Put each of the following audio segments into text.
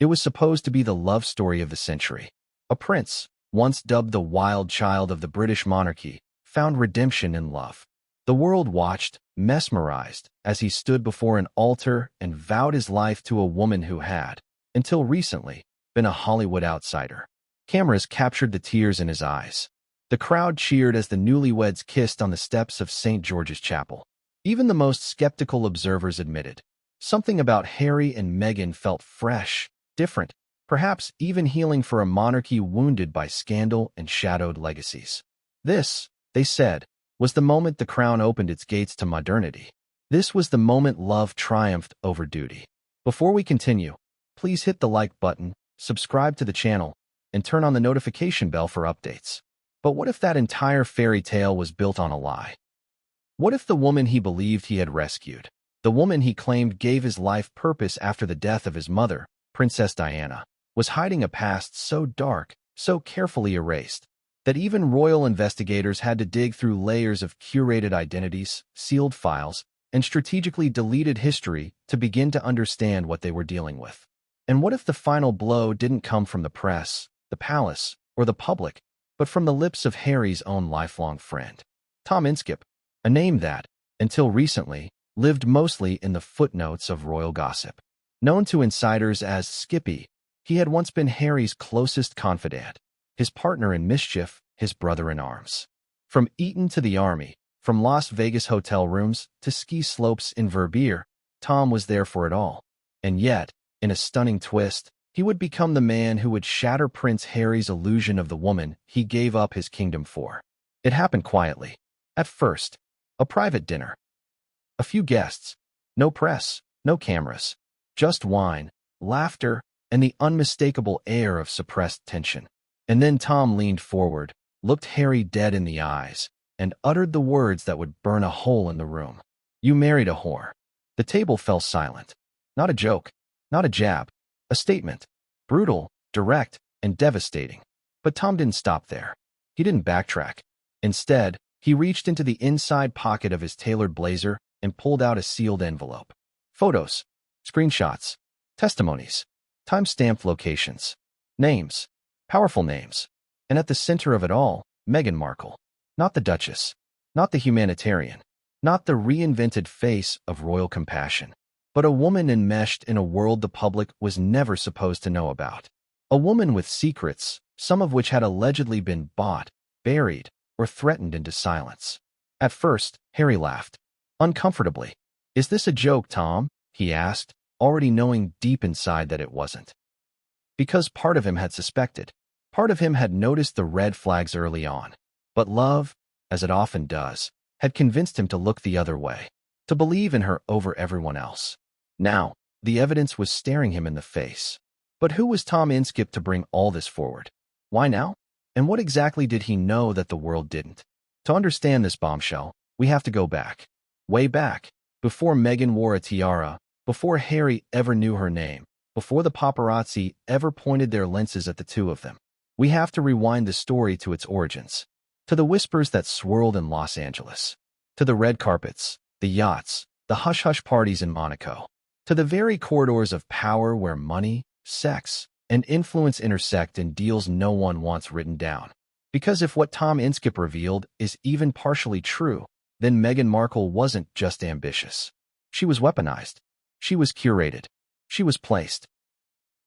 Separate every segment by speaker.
Speaker 1: It was supposed to be the love story of the century. A prince, once dubbed the wild child of the British monarchy, found redemption in love. The world watched, mesmerized, as he stood before an altar and vowed his life to a woman who had, until recently, been a Hollywood outsider. Cameras captured the tears in his eyes. The crowd cheered as the newlyweds kissed on the steps of St. George's Chapel. Even the most skeptical observers admitted, something about Harry and Meghan felt fresh, different, perhaps even healing for a monarchy wounded by scandal and shadowed legacies. This, they said, was the moment the crown opened its gates to modernity. This was the moment love triumphed over duty. Before we continue, please hit the like button, subscribe to the channel, and turn on the notification bell for updates. But what if that entire fairy tale was built on a lie? What if the woman he believed he had rescued, the woman he claimed gave his life purpose after the death of his mother, Princess Diana, was hiding a past so dark, so carefully erased, that even royal investigators had to dig through layers of curated identities, sealed files, and strategically deleted history to begin to understand what they were dealing with? And what if the final blow didn't come from the press, the palace, or the public, but from the lips of Harry's own lifelong friend, Tom Inskip, a name that, until recently, lived mostly in the footnotes of royal gossip? Known to insiders as Skippy, he had once been Harry's closest confidant, his partner in mischief, his brother-in-arms. From Eton to the army, from Las Vegas hotel rooms to ski slopes in Verbier, Tom was there for it all. And yet, in a stunning twist, he would become the man who would shatter Prince Harry's illusion of the woman he gave up his kingdom for. It happened quietly. At first, a private dinner. A few guests. No press, no cameras. Just wine, laughter, and the unmistakable air of suppressed tension. And then Tom leaned forward, looked Harry dead in the eyes, and uttered the words that would burn a hole in the room. "You married a whore." The table fell silent. Not a joke, not a jab, a statement. Brutal, direct, and devastating. But Tom didn't stop there. He didn't backtrack. Instead, he reached into the inside pocket of his tailored blazer and pulled out a sealed envelope. Photos, screenshots, testimonies, time-stamped locations, names, powerful names. And at the center of it all, Meghan Markle. Not the Duchess, not the humanitarian, not the reinvented face of royal compassion, but a woman enmeshed in a world the public was never supposed to know about. A woman with secrets, some of which had allegedly been bought, buried, or threatened into silence. At first, Harry laughed. Uncomfortably. "Is this a joke, Tom?" he asked, already knowing deep inside that it wasn't. Because part of him had suspected. Part of him had noticed the red flags early on. But love, as it often does, had convinced him to look the other way, to believe in her over everyone else. Now, the evidence was staring him in the face. But who was Tom Inskip to bring all this forward? Why now? And what exactly did he know that the world didn't? To understand this bombshell, we have to go back. Way back, before Meghan wore a tiara, before Harry ever knew her name, before the paparazzi ever pointed their lenses at the two of them. We have to rewind the story to its origins. To the whispers that swirled in Los Angeles. To the red carpets, the yachts, the hush-hush parties in Monaco. To the very corridors of power where money, sex, and influence intersect in deals no one wants written down. Because if what Tom Inskip revealed is even partially true, then Meghan Markle wasn't just ambitious. She was weaponized. She was curated. She was placed.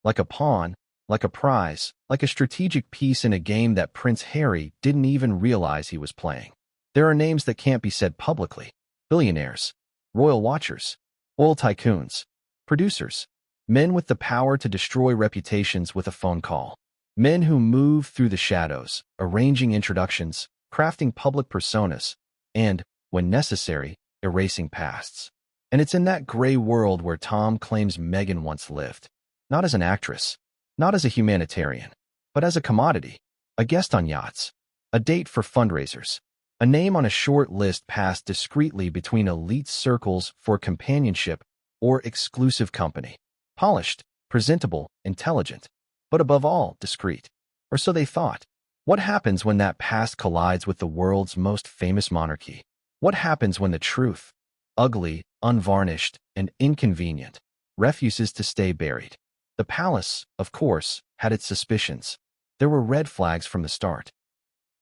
Speaker 1: Like a pawn, like a prize, like a strategic piece in a game that Prince Harry didn't even realize he was playing. There are names that can't be said publicly. Billionaires, royal watchers, oil tycoons, producers, men with the power to destroy reputations with a phone call. Men who move through the shadows, arranging introductions, crafting public personas, and, when necessary, erasing pasts. And it's in that gray world where Tom claims Meghan once lived. Not as an actress, not as a humanitarian, but as a commodity, a guest on yachts, a date for fundraisers, a name on a short list passed discreetly between elite circles for companionship or exclusive company. Polished, presentable, intelligent, but above all, discreet. Or so they thought. What happens when that past collides with the world's most famous monarchy? What happens when the truth, ugly, unvarnished, and inconvenient, refuses to stay buried? The palace, of course, had its suspicions. There were red flags from the start.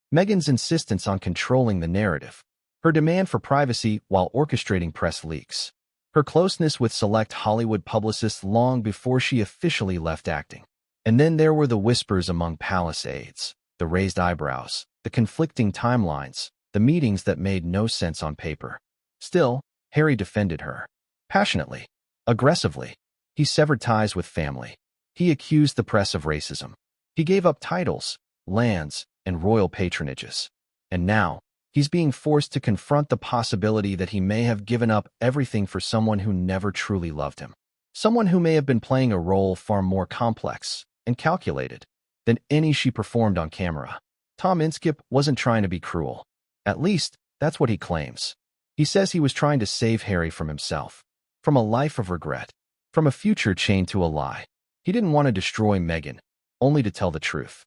Speaker 1: Meghan's insistence on controlling the narrative, her demand for privacy while orchestrating press leaks, her closeness with select Hollywood publicists long before she officially left acting. And then there were the whispers among palace aides, the raised eyebrows, the conflicting timelines, the meetings that made no sense on paper. Still, Harry defended her. Passionately. Aggressively. He severed ties with family. He accused the press of racism. He gave up titles, lands, and royal patronages. And now, he's being forced to confront the possibility that he may have given up everything for someone who never truly loved him. Someone who may have been playing a role far more complex and calculated than any she performed on camera. Tom Inskip wasn't trying to be cruel. At least, that's what he claims. He says he was trying to save Harry from himself, from a life of regret, from a future chained to a lie. He didn't want to destroy Meghan, only to tell the truth.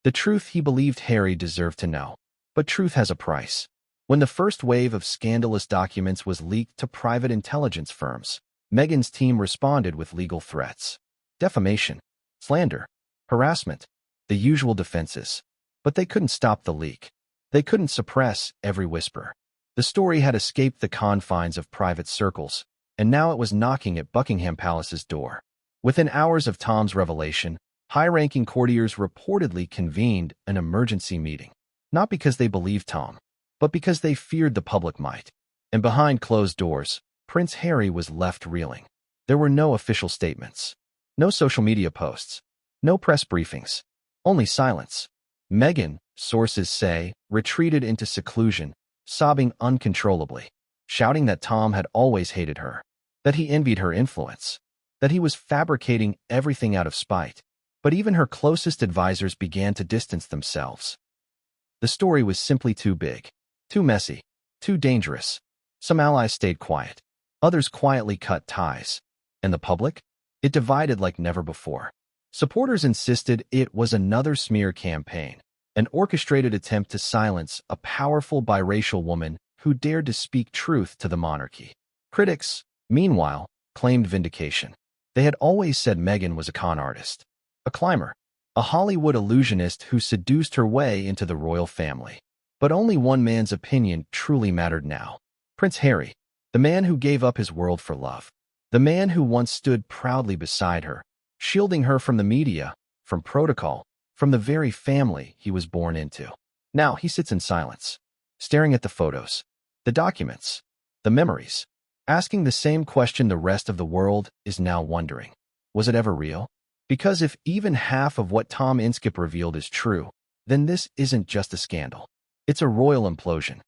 Speaker 1: The truth he believed Harry deserved to know. But truth has a price. When the first wave of scandalous documents was leaked to private intelligence firms, Meghan's team responded with legal threats. Defamation, slander, harassment, the usual defenses. But they couldn't stop the leak. They couldn't suppress every whisper. The story had escaped the confines of private circles, and now it was knocking at Buckingham Palace's door. Within hours of Tom's revelation, high-ranking courtiers reportedly convened an emergency meeting. Not because they believed Tom, but because they feared the public might. And behind closed doors, Prince Harry was left reeling. There were no official statements, no social media posts, no press briefings, only silence. Meghan, sources say, retreated into seclusion, sobbing uncontrollably, shouting that Tom had always hated her, that he envied her influence, that he was fabricating everything out of spite. But even her closest advisors began to distance themselves. The story was simply too big, too messy, too dangerous. Some allies stayed quiet. Others quietly cut ties. And the public? It divided like never before. Supporters insisted it was another smear campaign, an orchestrated attempt to silence a powerful biracial woman who dared to speak truth to the monarchy. Critics, meanwhile, claimed vindication. They had always said Meghan was a con artist, a climber, a Hollywood illusionist who seduced her way into the royal family. But only one man's opinion truly mattered now. Prince Harry, the man who gave up his world for love. The man who once stood proudly beside her, shielding her from the media, from protocol, from the very family he was born into. Now he sits in silence, staring at the photos, the documents, the memories, asking the same question the rest of the world is now wondering. Was it ever real? Because if even half of what Tom Inskip revealed is true, then this isn't just a scandal. It's a royal implosion.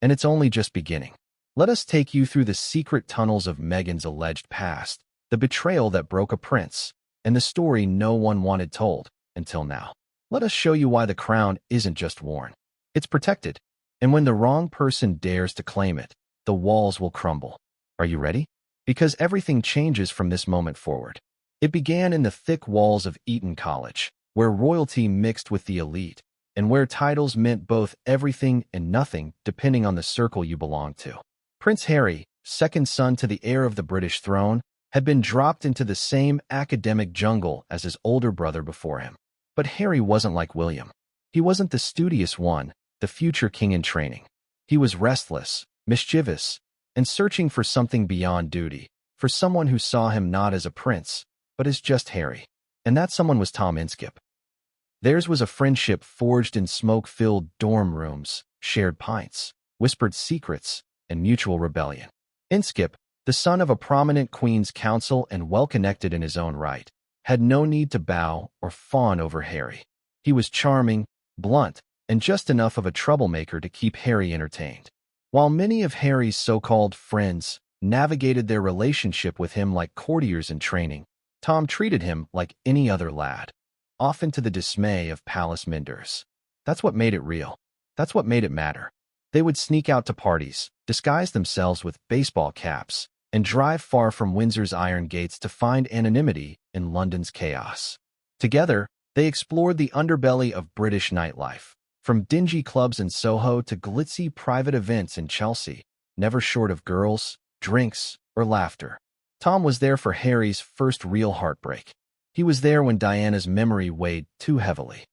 Speaker 1: And it's only just beginning. Let us take you through the secret tunnels of Meghan's alleged past, the betrayal that broke a prince, and the story no one wanted told until now. Let us show you why the crown isn't just worn. It's protected. And when the wrong person dares to claim it, the walls will crumble. Are you ready? Because everything changes from this moment forward. It began in the thick walls of Eton College, where royalty mixed with the elite, and where titles meant both everything and nothing depending on the circle you belonged to. Prince Harry, second son to the heir of the British throne, had been dropped into the same academic jungle as his older brother before him. But Harry wasn't like William. He wasn't the studious one, the future king in training. He was restless, mischievous, and searching for something beyond duty, for someone who saw him not as a prince, but as just Harry. And that someone was Tom Inskip. Theirs was a friendship forged in smoke-filled dorm rooms, shared pints, whispered secrets, and mutual rebellion. Inskip, the son of a prominent Queen's Counsel and well-connected in his own right, had no need to bow or fawn over Harry. He was charming, blunt, and just enough of a troublemaker to keep Harry entertained. While many of Harry's so-called friends navigated their relationship with him like courtiers in training, Tom treated him like any other lad, often to the dismay of palace minders. That's what made it real. That's what made it matter. They would sneak out to parties, disguise themselves with baseball caps, and drive far from Windsor's iron gates to find anonymity in London's chaos. Together, they explored the underbelly of British nightlife, from dingy clubs in Soho to glitzy private events in Chelsea, never short of girls, drinks, or laughter. Tom was there for Harry's first real heartbreak. He was there when Diana's memory weighed too heavily.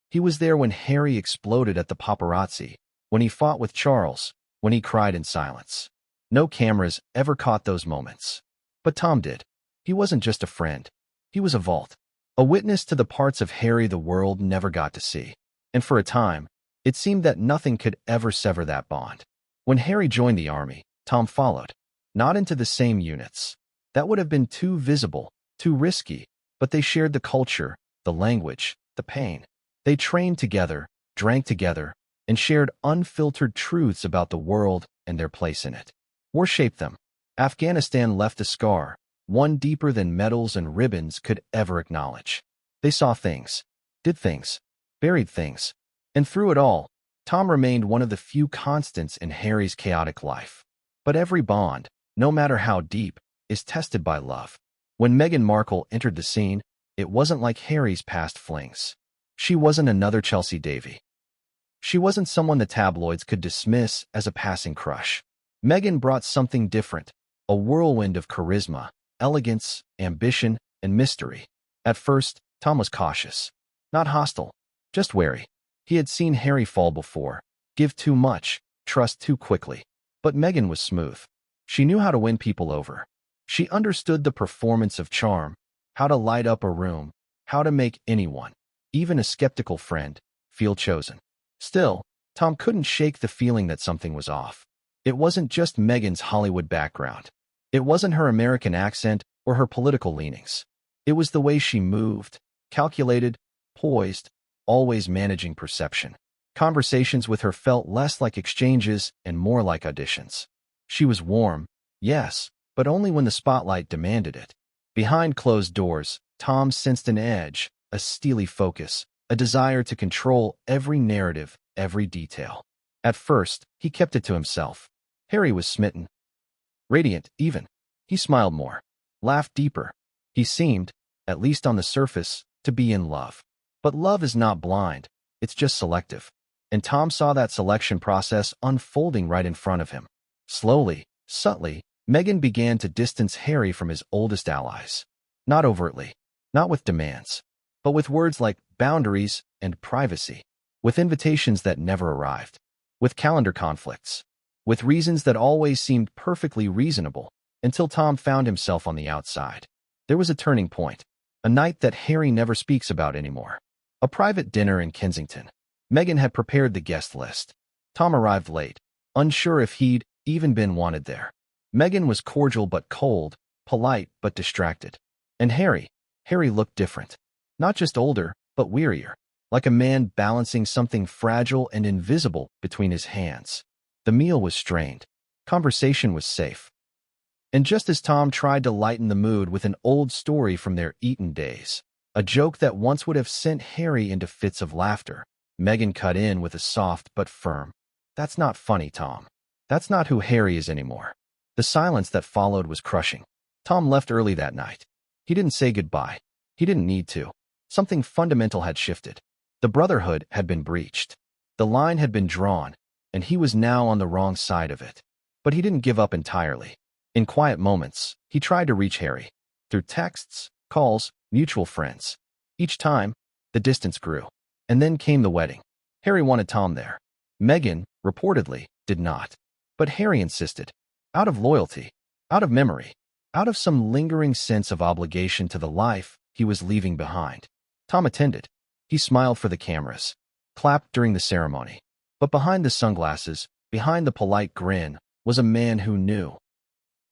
Speaker 1: He was there when Harry exploded at the paparazzi, when he fought with Charles, when he cried in silence. No cameras ever caught those moments. But Tom did. He wasn't just a friend. He was a vault, a witness to the parts of Harry the world never got to see. And for a time, it seemed that nothing could ever sever that bond. When Harry joined the army, Tom followed. Not into the same units. That would have been too visible, too risky, but they shared the culture, the language, the pain. They trained together, drank together, and shared unfiltered truths about the world and their place in it. War shaped them. Afghanistan left a scar, one deeper than medals and ribbons could ever acknowledge. They saw things, did things, buried things, and through it all, Tom remained one of the few constants in Harry's chaotic life. But every bond, no matter how deep, is tested by love. When Meghan Markle entered the scene, it wasn't like Harry's past flings. She wasn't another Chelsea Davy. She wasn't someone the tabloids could dismiss as a passing crush. Meghan brought something different, a whirlwind of charisma, elegance, ambition, and mystery. At first, Tom was cautious. Not hostile, just wary. He had seen Harry fall before, give too much, trust too quickly. But Meghan was smooth. She knew how to win people over. She understood the performance of charm, how to light up a room, how to make anyone, even a skeptical friend, feel chosen. Still, Tom couldn't shake the feeling that something was off. It wasn't just Meghan's Hollywood background. It wasn't her American accent or her political leanings. It was the way she moved, calculated, poised, always managing perception. Conversations with her felt less like exchanges and more like auditions. She was warm, yes, but only when the spotlight demanded it. Behind closed doors, Tom sensed an edge, a steely focus, a desire to control every narrative, every detail. At first, he kept it to himself. Harry was smitten. Radiant, even. He smiled more, laughed deeper. He seemed, at least on the surface, to be in love. But love is not blind, it's just selective. And Tom saw that selection process unfolding right in front of him. Slowly, subtly, Meghan began to distance Harry from his oldest allies. Not overtly, not with demands, but with words like boundaries and privacy, with invitations that never arrived, with calendar conflicts, with reasons that always seemed perfectly reasonable, until Tom found himself on the outside. There was a turning point, a night that Harry never speaks about anymore. A private dinner in Kensington. Meghan had prepared the guest list. Tom arrived late, unsure if he'd even been wanted there. Meghan was cordial but cold, polite but distracted. And Harry looked different. Not just older, but wearier, like a man balancing something fragile and invisible between his hands. The meal was strained. Conversation was safe. And just as Tom tried to lighten the mood with an old story from their Eton days, a joke that once would have sent Harry into fits of laughter, Meghan cut in with a soft but firm, "That's not funny, Tom. That's not who Harry is anymore." The silence that followed was crushing. Tom left early that night. He didn't say goodbye. He didn't need to. Something fundamental had shifted. The brotherhood had been breached. The line had been drawn, and he was now on the wrong side of it. But he didn't give up entirely. In quiet moments, he tried to reach Harry. Through texts, calls, mutual friends. Each time, the distance grew. And then came the wedding. Harry wanted Tom there. Meghan, reportedly, did not. But Harry insisted. Out of loyalty, out of memory, out of some lingering sense of obligation to the life he was leaving behind. Tom attended. He smiled for the cameras, clapped during the ceremony. But behind the sunglasses, behind the polite grin, was a man who knew,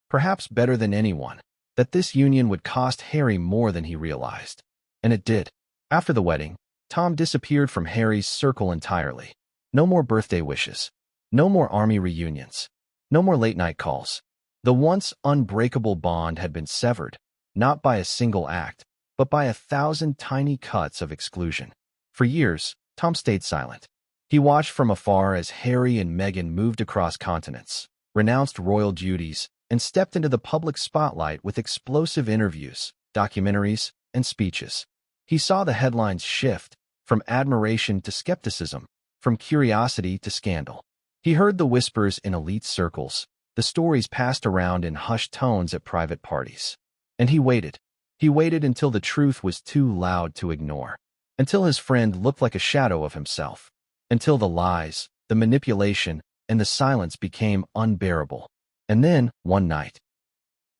Speaker 1: perhaps better than anyone, that this union would cost Harry more than he realized. And it did. After the wedding, Tom disappeared from Harry's circle entirely. No more birthday wishes. No more army reunions. No more late-night calls. The once unbreakable bond had been severed, not by a single act, but by 1,000 tiny cuts of exclusion. For years, Tom stayed silent. He watched from afar as Harry and Meghan moved across continents, renounced royal duties, and stepped into the public spotlight with explosive interviews, documentaries, and speeches. He saw the headlines shift, from admiration to skepticism, from curiosity to scandal. He heard the whispers in elite circles, The stories passed around in hushed tones at private parties. And he waited. He waited until the truth was too loud to ignore. Until his friend looked like a shadow of himself. Until the lies, the manipulation, and the silence became unbearable. And then, one night,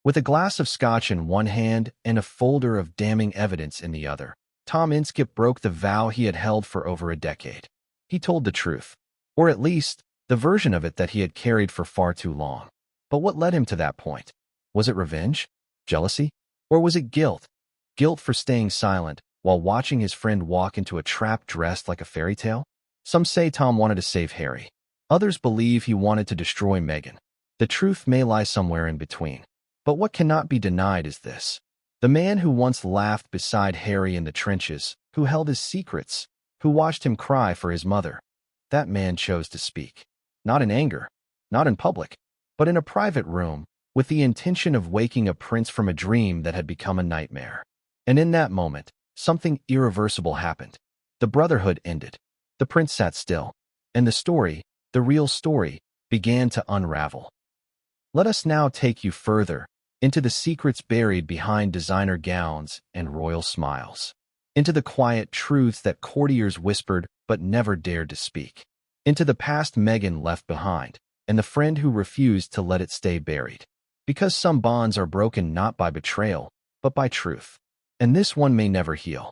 Speaker 1: with a glass of scotch in one hand and a folder of damning evidence in the other, Tom Inskip broke the vow he had held for over a decade. He told the truth, or at least, the version of it that he had carried for far too long. But what led him to that point? Was it revenge? Jealousy? Or was it guilt? Guilt for staying silent while watching his friend walk into a trap dressed like a fairy tale? Some say Tom wanted to save Harry. Others believe he wanted to destroy Meghan. The truth may lie somewhere in between. But what cannot be denied is this. The man who once laughed beside Harry in the trenches, who held his secrets, who watched him cry for his mother, that man chose to speak. Not in anger, not in public, but in a private room, with the intention of waking a prince from a dream that had become a nightmare. And in that moment, something irreversible happened. The brotherhood ended. The prince sat still. And the story, the real story, began to unravel. Let us now take you further into the secrets buried behind designer gowns and royal smiles. Into the quiet truths that courtiers whispered but never dared to speak. Into the past Meghan left behind, and the friend who refused to let it stay buried. Because some bonds are broken not by betrayal, but by truth. And this one may never heal.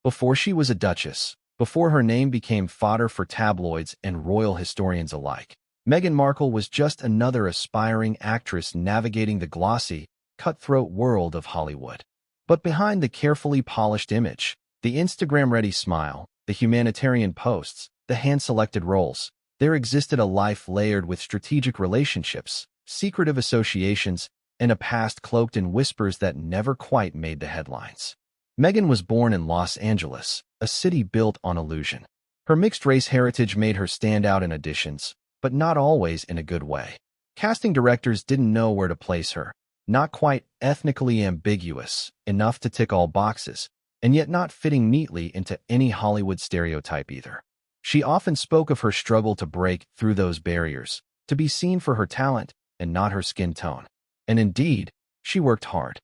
Speaker 1: Before she was a duchess, before her name became fodder for tabloids and royal historians alike, Meghan Markle was just another aspiring actress navigating the glossy, cutthroat world of Hollywood. But behind the carefully polished image, the Instagram-ready smile, the humanitarian posts, the hand-selected roles, there existed a life layered with strategic relationships, secretive associations, and a past cloaked in whispers that never quite made the headlines. Meghan was born in Los Angeles, a city built on illusion. Her mixed-race heritage made her stand out in auditions, but not always in a good way. Casting directors didn't know where to place her, not quite ethnically ambiguous enough to tick all boxes, and yet not fitting neatly into any Hollywood stereotype either. She often spoke of her struggle to break through those barriers, to be seen for her talent and not her skin tone. And indeed, she worked hard.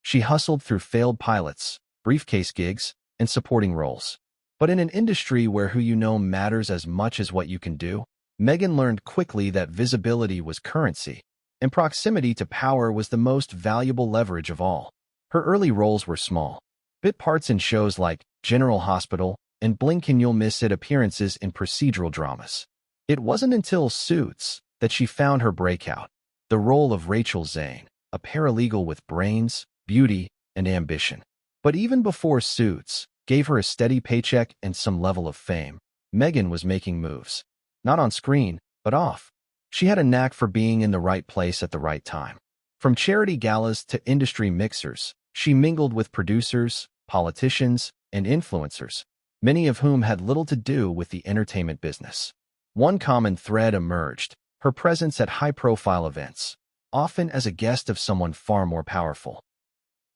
Speaker 1: She hustled through failed pilots, briefcase gigs, and supporting roles. But in an industry where who you know matters as much as what you can do, Meghan learned quickly that visibility was currency, and proximity to power was the most valuable leverage of all. Her early roles were small. Bit parts in shows like General Hospital and Blink and You'll Miss It appearances in procedural dramas. It wasn't until Suits that she found her breakout, the role of Rachel Zane, a paralegal with brains, beauty, and ambition. But even before Suits gave her a steady paycheck and some level of fame, Meghan was making moves. Not on screen, but off. She had a knack for being in the right place at the right time. From charity galas to industry mixers, she mingled with producers, politicians, and influencers, many of whom had little to do with the entertainment business. One common thread emerged: her presence at high-profile events, often as a guest of someone far more powerful.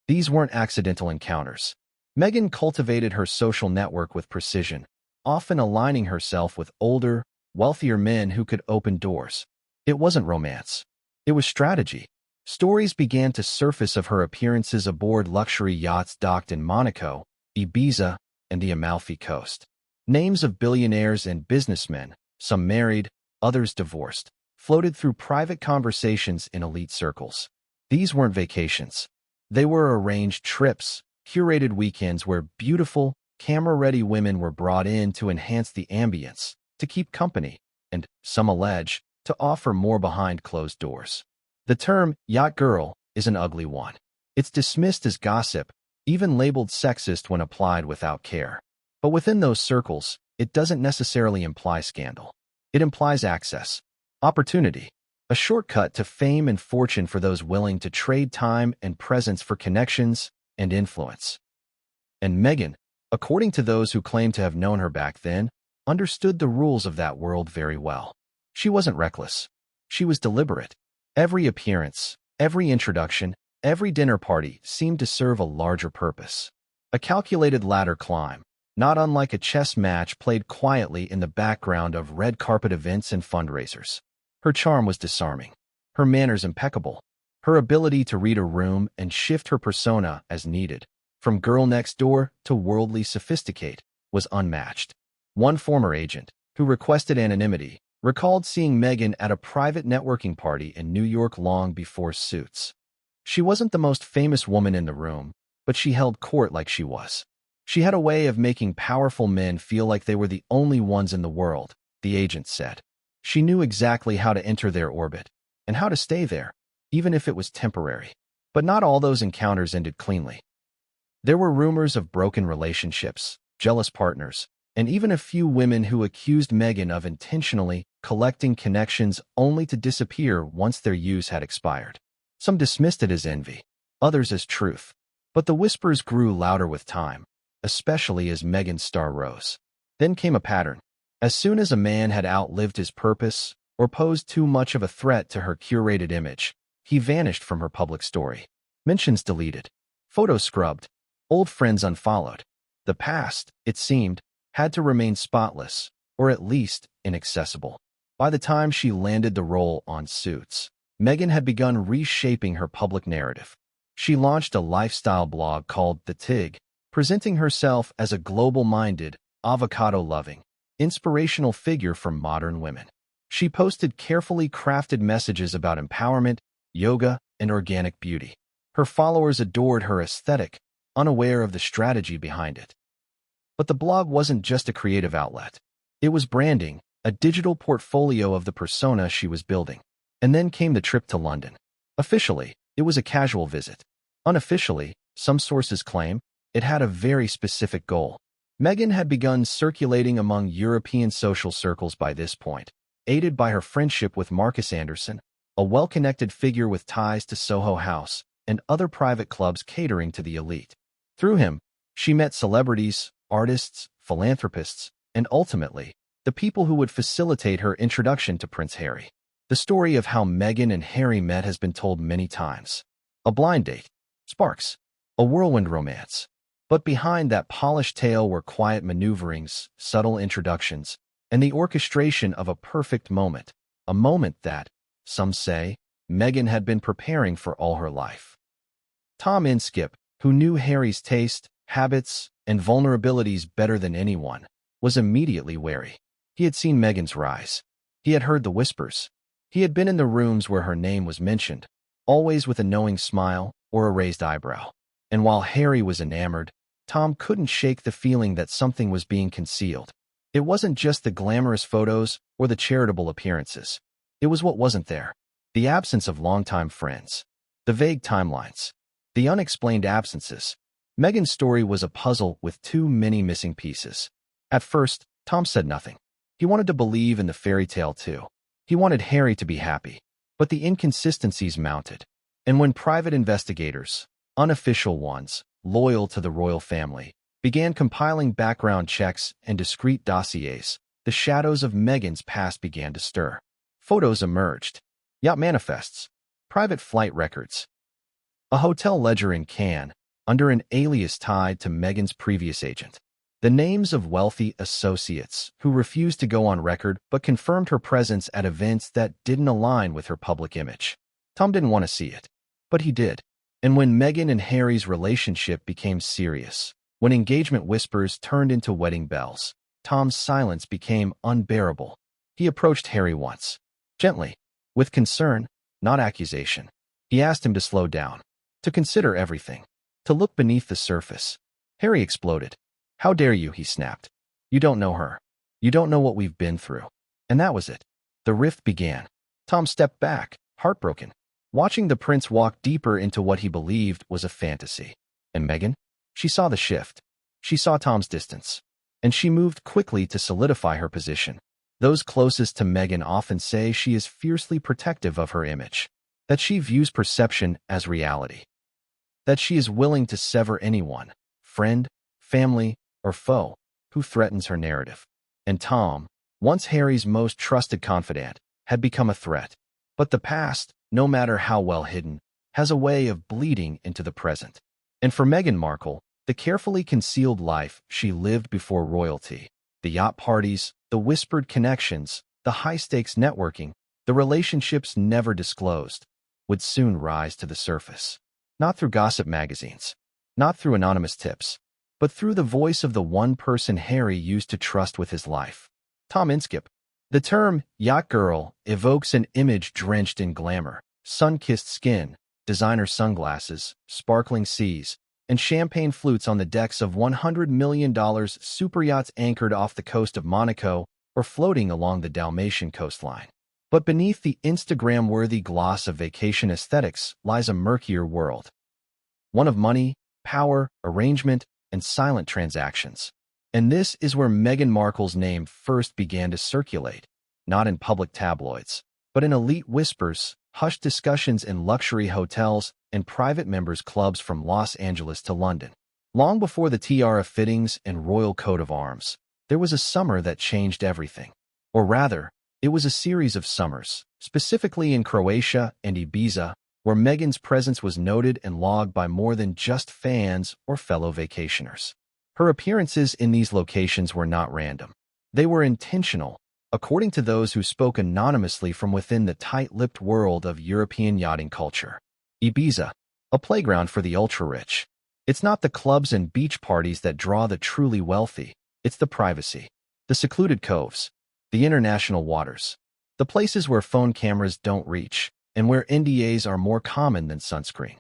Speaker 1: These weren't accidental encounters. Meghan cultivated her social network with precision, often aligning herself with older, wealthier men who could open doors. It wasn't romance. It was strategy. Stories began to surface of her appearances aboard luxury yachts docked in Monaco, Ibiza, and the Amalfi Coast. Names of billionaires and businessmen, some married, others divorced, floated through private conversations in elite circles. These weren't vacations. They were arranged trips, curated weekends where beautiful, camera-ready women were brought in to enhance the ambience, to keep company, and, some allege, to offer more behind closed doors. The term yacht girl is an ugly one. It's dismissed as gossip, even labeled sexist when applied without care. But within those circles, it doesn't necessarily imply scandal. It implies access, opportunity, a shortcut to fame and fortune for those willing to trade time and presence for connections and influence. And Meghan, according to those who claim to have known her back then, understood the rules of that world very well. She wasn't reckless. She was deliberate. Every appearance, every introduction, every dinner party seemed to serve a larger purpose. A calculated ladder climb, not unlike a chess match played quietly in the background of red carpet events and fundraisers. Her charm was disarming. her manners impeccable. Her ability to read a room and shift her persona as needed, from girl next door to worldly sophisticate, was unmatched. One former agent, who requested anonymity, recalled seeing Meghan at a private networking party in New York long before Suits. She wasn't the most famous woman in the room, but she held court like she was. She had a way of making powerful men feel like they were the only ones in the world, the agent said. She knew exactly how to enter their orbit, and how to stay there, even if it was temporary. But not all those encounters ended cleanly. There were rumors of broken relationships, jealous partners, and even a few women who accused Meghan of intentionally collecting connections only to disappear once their use had expired. Some dismissed it as envy, others as truth. But the whispers grew louder with time, especially as Meghan's star rose. Then came a pattern. As soon as a man had outlived his purpose or posed too much of a threat to her curated image, he vanished from her public story. Mentions deleted, photos scrubbed, old friends unfollowed. The past, it seemed, had to remain spotless, or at least inaccessible. By the time she landed the role on Suits, Meghan had begun reshaping her public narrative. She launched a lifestyle blog called The Tig, presenting herself as a global-minded, avocado-loving, inspirational figure for modern women. She posted carefully crafted messages about empowerment, yoga, and organic beauty. Her followers adored her aesthetic, unaware of the strategy behind it. But the blog wasn't just a creative outlet. It was branding, a digital portfolio of the persona she was building. And then came the trip to London. Officially, it was a casual visit. Unofficially, some sources claim, it had a very specific goal. Meghan had begun circulating among European social circles by this point, aided by her friendship with Marcus Anderson, a well-connected figure with ties to Soho House and other private clubs catering to the elite. Through him, she met celebrities, artists, philanthropists, and ultimately, the people who would facilitate her introduction to Prince Harry. The story of how Meghan and Harry met has been told many times. A blind date, sparks, a whirlwind romance. But behind that polished tale were quiet maneuverings, subtle introductions, and the orchestration of a perfect moment, a moment that, some say, Meghan had been preparing for all her life. Tom Inskip, who knew Harry's taste, habits, and vulnerabilities better than anyone, was immediately wary. He had seen Meghan's rise. He had heard the whispers. He had been in the rooms where her name was mentioned, always with a knowing smile or a raised eyebrow. And while Harry was enamored, Tom couldn't shake the feeling that something was being concealed. It wasn't just the glamorous photos or the charitable appearances. It was what wasn't there. The absence of longtime friends. The vague timelines. The unexplained absences. Meghan's story was a puzzle with too many missing pieces. At first, Tom said nothing. He wanted to believe in the fairy tale too. He wanted Harry to be happy. But the inconsistencies mounted. And when private investigators, unofficial ones, loyal to the royal family, began compiling background checks and discreet dossiers, the shadows of Meghan's past began to stir. Photos emerged. Yacht manifests. Private flight records. A hotel ledger in Cannes, under an alias tied to Meghan's previous agent. The names of wealthy associates who refused to go on record but confirmed her presence at events that didn't align with her public image. Tom didn't want to see it, but he did. And when Meghan and Harry's relationship became serious, when engagement whispers turned into wedding bells, Tom's silence became unbearable. He approached Harry once, gently, with concern, not accusation. He asked him to slow down, to consider everything, to look beneath the surface. Harry exploded. "How dare you," he snapped. "You don't know her. You don't know what we've been through." And that was it. The rift began. Tom stepped back, heartbroken, watching the prince walk deeper into what he believed was a fantasy. And Meghan? She saw the shift. She saw Tom's distance. And she moved quickly to solidify her position. Those closest to Meghan often say she is fiercely protective of her image, that she views perception as reality, that she is willing to sever anyone, friend, family, or foe, who threatens her narrative. And Tom, once Harry's most trusted confidant, had become a threat. But the past, no matter how well hidden, has a way of bleeding into the present. And for Meghan Markle, the carefully concealed life she lived before royalty, the yacht parties, the whispered connections, the high-stakes networking, the relationships never disclosed would soon rise to the surface. Not through gossip magazines, not through anonymous tips, but through the voice of the one person Harry used to trust with his life. Tom Inskip. The term yacht girl evokes an image drenched in glamour, sun-kissed skin, designer sunglasses, sparkling seas, and champagne flutes on the decks of $100 million superyachts anchored off the coast of Monaco or floating along the Dalmatian coastline. But beneath the Instagram-worthy gloss of vacation aesthetics lies a murkier world. One of money, power, arrangement, and silent transactions. And this is where Meghan Markle's name first began to circulate, not in public tabloids, but in elite whispers, hushed discussions in luxury hotels, and private members' clubs from Los Angeles to London. Long before the tiara fittings and royal coat of arms, there was a summer that changed everything. Or rather, it was a series of summers, specifically in Croatia and Ibiza, where Meghan's presence was noted and logged by more than just fans or fellow vacationers. Her appearances in these locations were not random. They were intentional, according to those who spoke anonymously from within the tight-lipped world of European yachting culture. Ibiza, a playground for the ultra-rich. It's not the clubs and beach parties that draw the truly wealthy. It's the privacy, the secluded coves, the international waters, the places where phone cameras don't reach, and where NDAs are more common than sunscreen.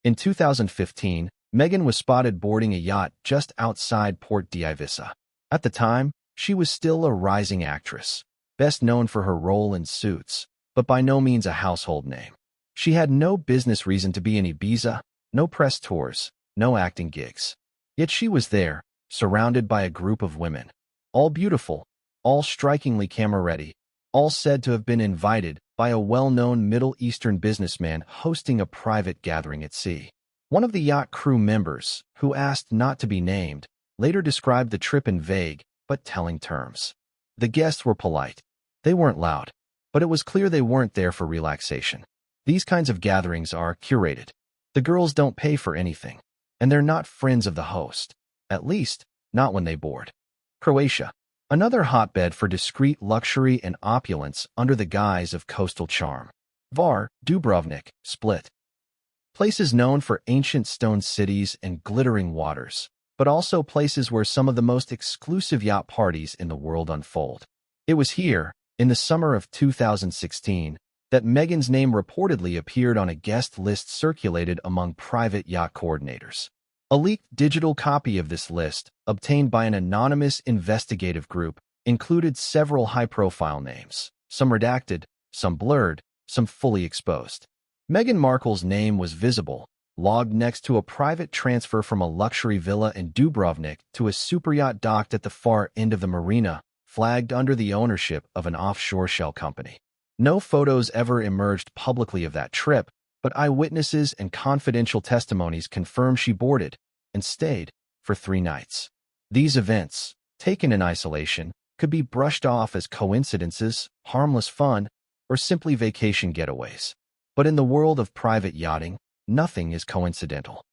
Speaker 1: In 2015, Meghan was spotted boarding a yacht just outside Port d'Ivisa. At the time, she was still a rising actress, best known for her role in Suits, but by no means a household name. She had no business reason to be in Ibiza, no press tours, no acting gigs. Yet she was there, surrounded by a group of women, all beautiful, all strikingly camera-ready, all said to have been invited by a well-known Middle Eastern businessman hosting a private gathering at sea. One of the yacht crew members, who asked not to be named, later described the trip in vague but telling terms. The guests were polite. They weren't loud, but it was clear they weren't there for relaxation. These kinds of gatherings are curated. The girls don't pay for anything, and they're not friends of the host, at least not when they board. Croatia. Another hotbed for discreet luxury and opulence under the guise of coastal charm. Var, Dubrovnik, Split. Places known for ancient stone cities and glittering waters, but also places where some of the most exclusive yacht parties in the world unfold. It was here, in the summer of 2016, that Meghan's name reportedly appeared on a guest list circulated among private yacht coordinators. A leaked digital copy of this list, obtained by an anonymous investigative group, included several high-profile names, some redacted, some blurred, some fully exposed. Meghan Markle's name was visible, logged next to a private transfer from a luxury villa in Dubrovnik to a superyacht docked at the far end of the marina, flagged under the ownership of an offshore shell company. No photos ever emerged publicly of that trip, but eyewitnesses and confidential testimonies confirm she boarded and stayed for 3 nights. These events, taken in isolation, could be brushed off as coincidences, harmless fun, or simply vacation getaways. But in the world of private yachting, nothing is coincidental.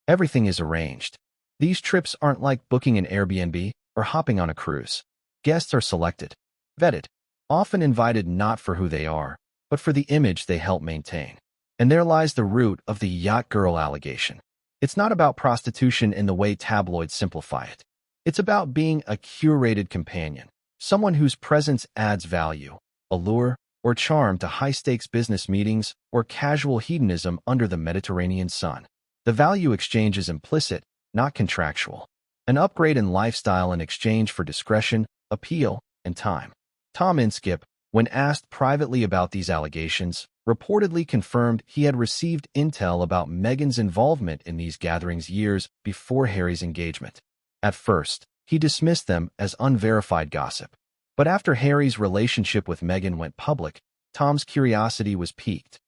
Speaker 1: Everything is arranged. These trips aren't like booking an Airbnb or hopping on a cruise. Guests are selected, vetted, often invited not for who they are, but for the image they help maintain. And there lies the root of the yacht girl allegation. It's not about prostitution in the way tabloids simplify it. It's about being a curated companion, someone whose presence adds value, allure, or charm to high-stakes business meetings or casual hedonism under the Mediterranean sun. The value exchange is implicit, not contractual. An upgrade in lifestyle in exchange for discretion, appeal, and time. Tom Inskip, when asked privately about these allegations, reportedly confirmed he had received intel about Meghan's involvement in these gatherings years before Harry's engagement. At first, he dismissed them as unverified gossip. But after Harry's relationship with Meghan went public, Tom's curiosity was piqued.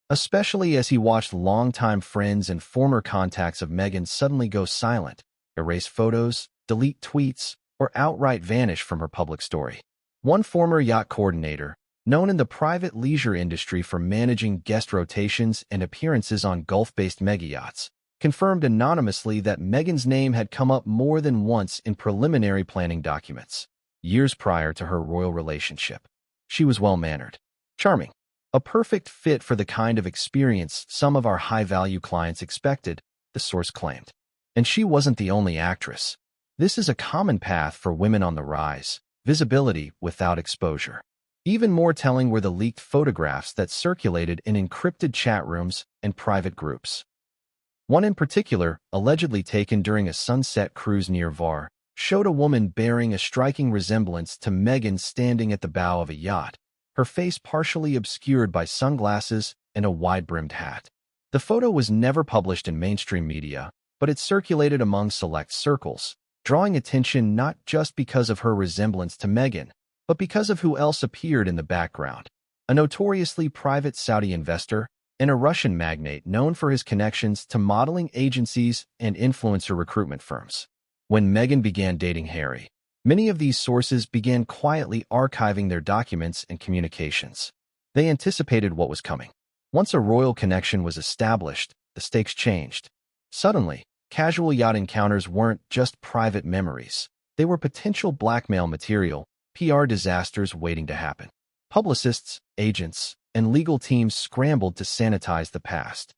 Speaker 1: Especially as he watched longtime friends and former contacts of Meghan suddenly go silent, erase photos, delete tweets, or outright vanish from her public story. One former yacht coordinator, known in the private leisure industry for managing guest rotations and appearances on Gulf-based megayachts, confirmed anonymously that Meghan's name had come up more than once in preliminary planning documents, years prior to her royal relationship. She was well-mannered, charming, a perfect fit for the kind of experience some of our high-value clients expected, the source claimed. And she wasn't the only actress. This is a common path for women on the rise, visibility without exposure. Even more telling were the leaked photographs that circulated in encrypted chat rooms and private groups. One in particular, allegedly taken during a sunset cruise near Var, showed a woman bearing a striking resemblance to Meghan standing at the bow of a yacht, her face partially obscured by sunglasses and a wide-brimmed hat. The photo was never published in mainstream media, but it circulated among select circles, drawing attention not just because of her resemblance to Meghan, but because of who else appeared in the background: a notoriously private Saudi investor and a Russian magnate known for his connections to modeling agencies and influencer recruitment firms. When Meghan began dating Harry, many of these sources began quietly archiving their documents and communications. They anticipated what was coming. Once a royal connection was established, the stakes changed. Suddenly, casual yacht encounters weren't just private memories. They were potential blackmail material, PR disasters waiting to happen. Publicists, agents, and legal teams scrambled to sanitize the past.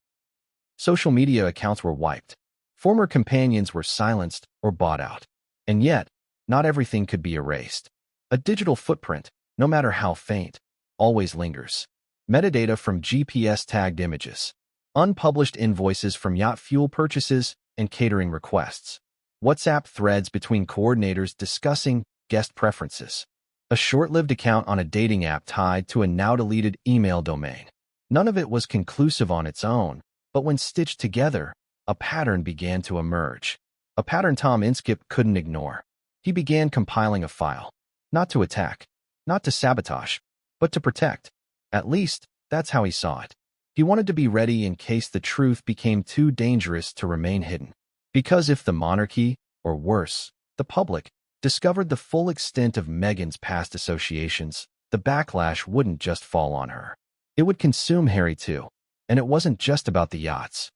Speaker 1: Social media accounts were wiped. Former companions were silenced or bought out. And yet, not everything could be erased. A digital footprint, no matter how faint, always lingers. Metadata from GPS-tagged images, unpublished invoices from yacht fuel purchases and catering requests, WhatsApp threads between coordinators discussing guest preferences, a short-lived account on a dating app tied to a now-deleted email domain. None of it was conclusive on its own, but when stitched together, a pattern began to emerge. A pattern Tom Inskip couldn't ignore. He began compiling a file, not to attack, not to sabotage, but to protect. At least, that's how he saw it. He wanted to be ready in case the truth became too dangerous to remain hidden. Because if the monarchy, or worse, the public, discovered the full extent of Meghan's past associations, the backlash wouldn't just fall on her. It would consume Harry too. And it wasn't just about the yachts.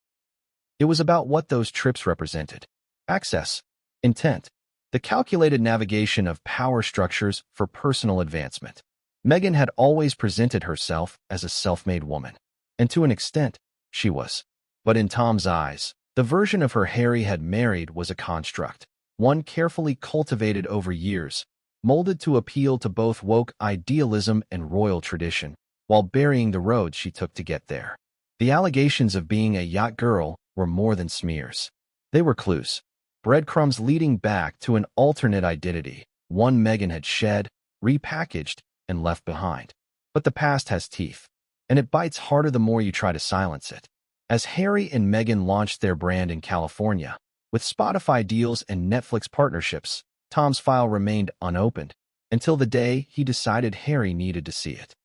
Speaker 1: It was about what those trips represented: access, intent, the calculated navigation of power structures for personal advancement. Meghan had always presented herself as a self-made woman. And to an extent, she was. But in Tom's eyes, the version of her Harry had married was a construct, one carefully cultivated over years, molded to appeal to both woke idealism and royal tradition, while burying the road she took to get there. The allegations of being a yacht girl were more than smears. They were clues, breadcrumbs leading back to an alternate identity, one Meghan had shed, repackaged, and left behind. But the past has teeth, and it bites harder the more you try to silence it. As Harry and Meghan launched their brand in California, with Spotify deals and Netflix partnerships, Tom's file remained unopened until the day he decided Harry needed to see it.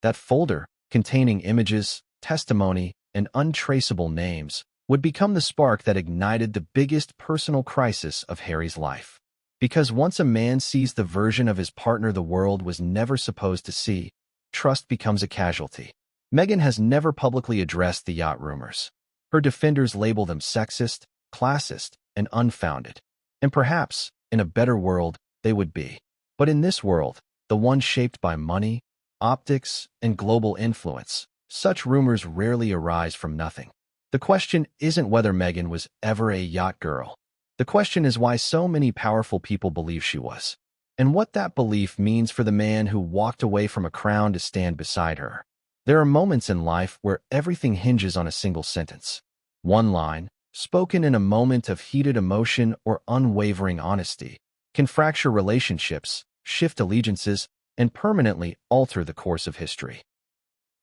Speaker 1: That folder, containing images, testimony, and untraceable names, would become the spark that ignited the biggest personal crisis of Harry's life. Because once a man sees the version of his partner the world was never supposed to see, trust becomes a casualty. Meghan has never publicly addressed the yacht rumors. Her defenders label them sexist, classist, and unfounded. And perhaps, in a better world, they would be. But in this world, the one shaped by money, optics, and global influence, such rumors rarely arise from nothing. The question isn't whether Meghan was ever a yacht girl. The question is why so many powerful people believe she was, and what that belief means for the man who walked away from a crown to stand beside her. There are moments in life where everything hinges on a single sentence. One line, spoken in a moment of heated emotion or unwavering honesty, can fracture relationships, shift allegiances, and permanently alter the course of history.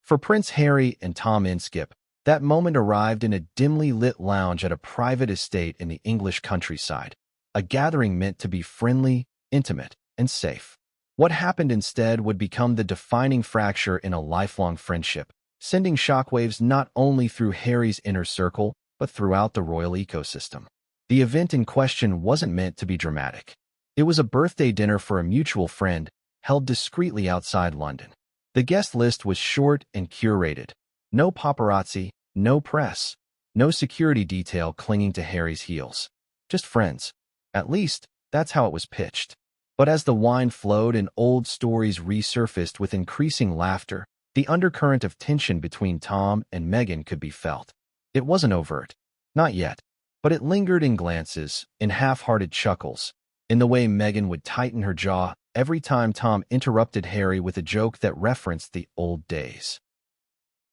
Speaker 1: For Prince Harry and Tom Inskip, that moment arrived in a dimly lit lounge at a private estate in the English countryside, a gathering meant to be friendly, intimate, and safe. What happened instead would become the defining fracture in a lifelong friendship, sending shockwaves not only through Harry's inner circle, but throughout the royal ecosystem. The event in question wasn't meant to be dramatic. It was a birthday dinner for a mutual friend, held discreetly outside London. The guest list was short and curated. No paparazzi, no press, no security detail clinging to Harry's heels. Just friends. At least, that's how it was pitched. But as the wine flowed and old stories resurfaced with increasing laughter, the undercurrent of tension between Tom and Meghan could be felt. It wasn't overt. Not yet. But it lingered in glances, in half-hearted chuckles, in the way Meghan would tighten her jaw every time Tom interrupted Harry with a joke that referenced the old days.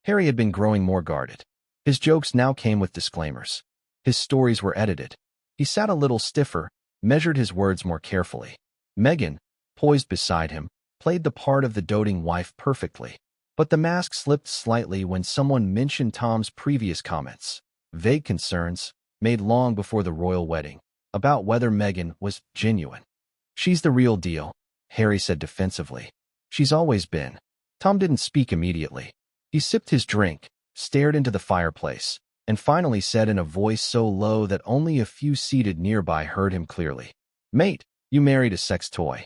Speaker 1: Harry had been growing more guarded. His jokes now came with disclaimers. His stories were edited. He sat a little stiffer, measured his words more carefully. Meghan, poised beside him, played the part of the doting wife perfectly. But the mask slipped slightly when someone mentioned Tom's previous comments, vague concerns, made long before the royal wedding, about whether Meghan was genuine. "She's the real deal," Harry said defensively. "She's always been." Tom didn't speak immediately. He sipped his drink, stared into the fireplace, and finally said in a voice so low that only a few seated nearby heard him clearly, "Mate, you married a sex toy."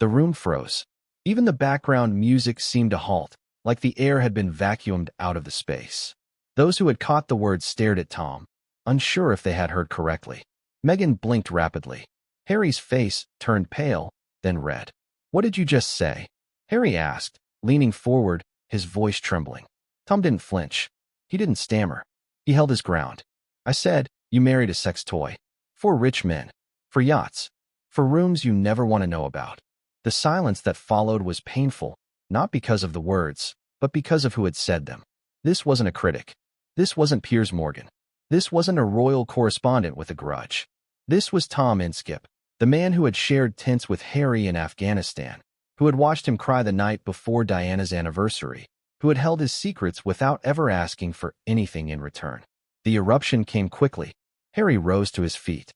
Speaker 1: The room froze. Even the background music seemed to halt, like the air had been vacuumed out of the space. Those who had caught the words stared at Tom, unsure if they had heard correctly. Meghan blinked rapidly. Harry's face turned pale, then red. "What did you just say?" Harry asked, leaning forward, his voice trembling. Tom didn't flinch. He didn't stammer. He held his ground. "I said, you married a sex toy. For rich men. For yachts. For rooms you never want to know about." The silence that followed was painful, not because of the words, but because of who had said them. This wasn't a critic. This wasn't Piers Morgan. This wasn't a royal correspondent with a grudge. This was Tom Inskip, the man who had shared tents with Harry in Afghanistan, who had watched him cry the night before Diana's anniversary, who had held his secrets without ever asking for anything in return. The eruption came quickly. Harry rose to his feet.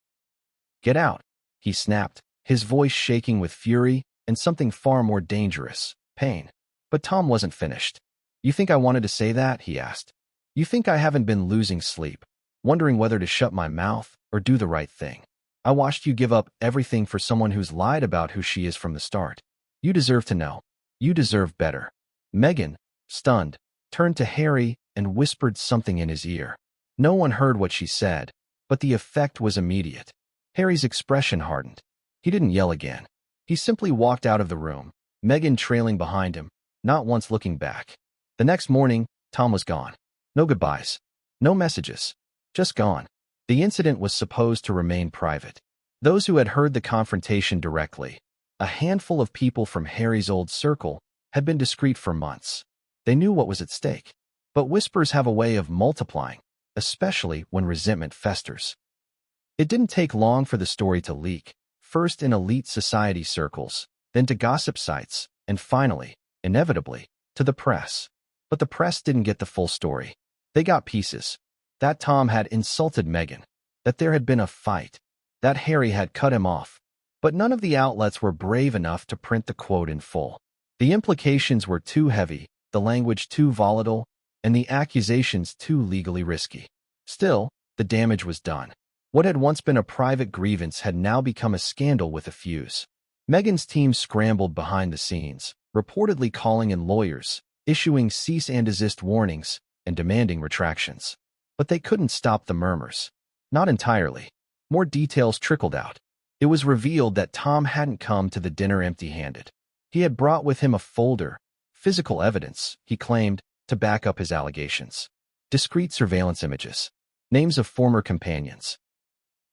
Speaker 1: "Get out," he snapped, his voice shaking with fury and something far more dangerous, pain. But Tom wasn't finished. "You think I wanted to say that?" he asked. "You think I haven't been losing sleep, wondering whether to shut my mouth or do the right thing? I watched you give up everything for someone who's lied about who she is from the start. You deserve to know. You deserve better." Meghan, stunned, turned to Harry and whispered something in his ear. No one heard what she said, but the effect was immediate. Harry's expression hardened. He didn't yell again. He simply walked out of the room, Meghan trailing behind him, not once looking back. The next morning, Tom was gone. No goodbyes. No messages. Just gone. The incident was supposed to remain private. Those who had heard the confrontation directly, a handful of people from Harry's old circle, had been discreet for months. They knew what was at stake. But whispers have a way of multiplying, especially when resentment festers. It didn't take long for the story to leak, first in elite society circles, then to gossip sites, and finally, inevitably, to the press. But the press didn't get the full story. They got pieces. That Tom had insulted Meghan, that there had been a fight, that Harry had cut him off. But none of the outlets were brave enough to print the quote in full. The implications were too heavy, the language too volatile, and the accusations too legally risky. Still, the damage was done. What had once been a private grievance had now become a scandal with a fuse. Meghan's team scrambled behind the scenes, reportedly calling in lawyers, issuing cease and desist warnings, and demanding retractions. But they couldn't stop the murmurs. Not entirely. More details trickled out. It was revealed that Tom hadn't come to the dinner empty-handed. He had brought with him a folder, physical evidence, he claimed, to back up his allegations. Discrete surveillance images, names of former companions,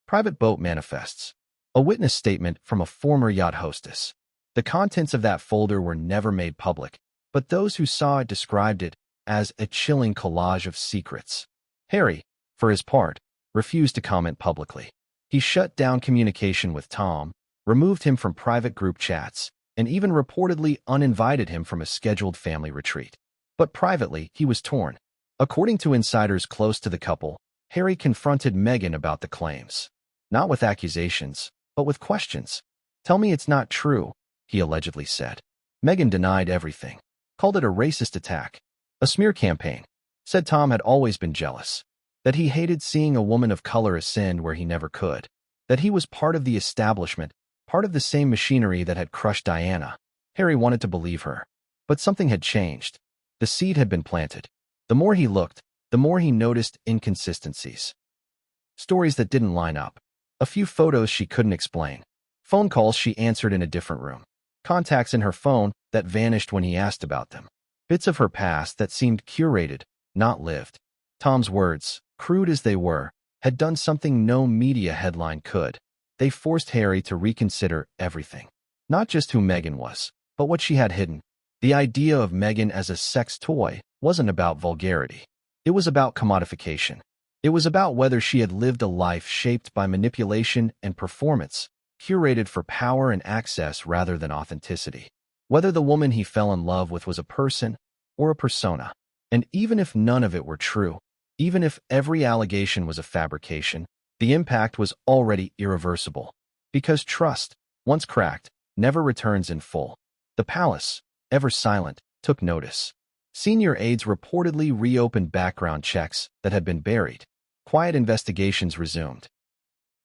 Speaker 1: private boat manifests, a witness statement from a former yacht hostess. The contents of that folder were never made public, but those who saw it described it as a chilling collage of secrets. Harry, for his part, refused to comment publicly. He shut down communication with Tom, removed him from private group chats, and even reportedly uninvited him from a scheduled family retreat. But privately, he was torn. According to insiders close to the couple, Harry confronted Meghan about the claims. Not with accusations, but with questions. "Tell me it's not true," he allegedly said. Meghan denied everything, called it a racist attack, a smear campaign, said Tom had always been jealous, that he hated seeing a woman of color ascend where he never could, that he was part of the establishment, part of the same machinery that had crushed Diana. Harry wanted to believe her. But something had changed. The seed had been planted. The more he looked, the more he noticed inconsistencies. Stories that didn't line up. A few photos she couldn't explain. Phone calls she answered in a different room. Contacts in her phone that vanished when he asked about them. Bits of her past that seemed curated, not lived. Tom's words, crude as they were, had done something no media headline could. They forced Harry to reconsider everything. Not just who Meghan was, but what she had hidden. The idea of Meghan as a sex toy wasn't about vulgarity. It was about commodification. It was about whether she had lived a life shaped by manipulation and performance, curated for power and access rather than authenticity. Whether the woman he fell in love with was a person or a persona. And even if none of it were true, even if every allegation was a fabrication, the impact was already irreversible. Because trust, once cracked, never returns in full. The palace, ever silent, took notice. Senior aides reportedly reopened background checks that had been buried. Quiet investigations resumed.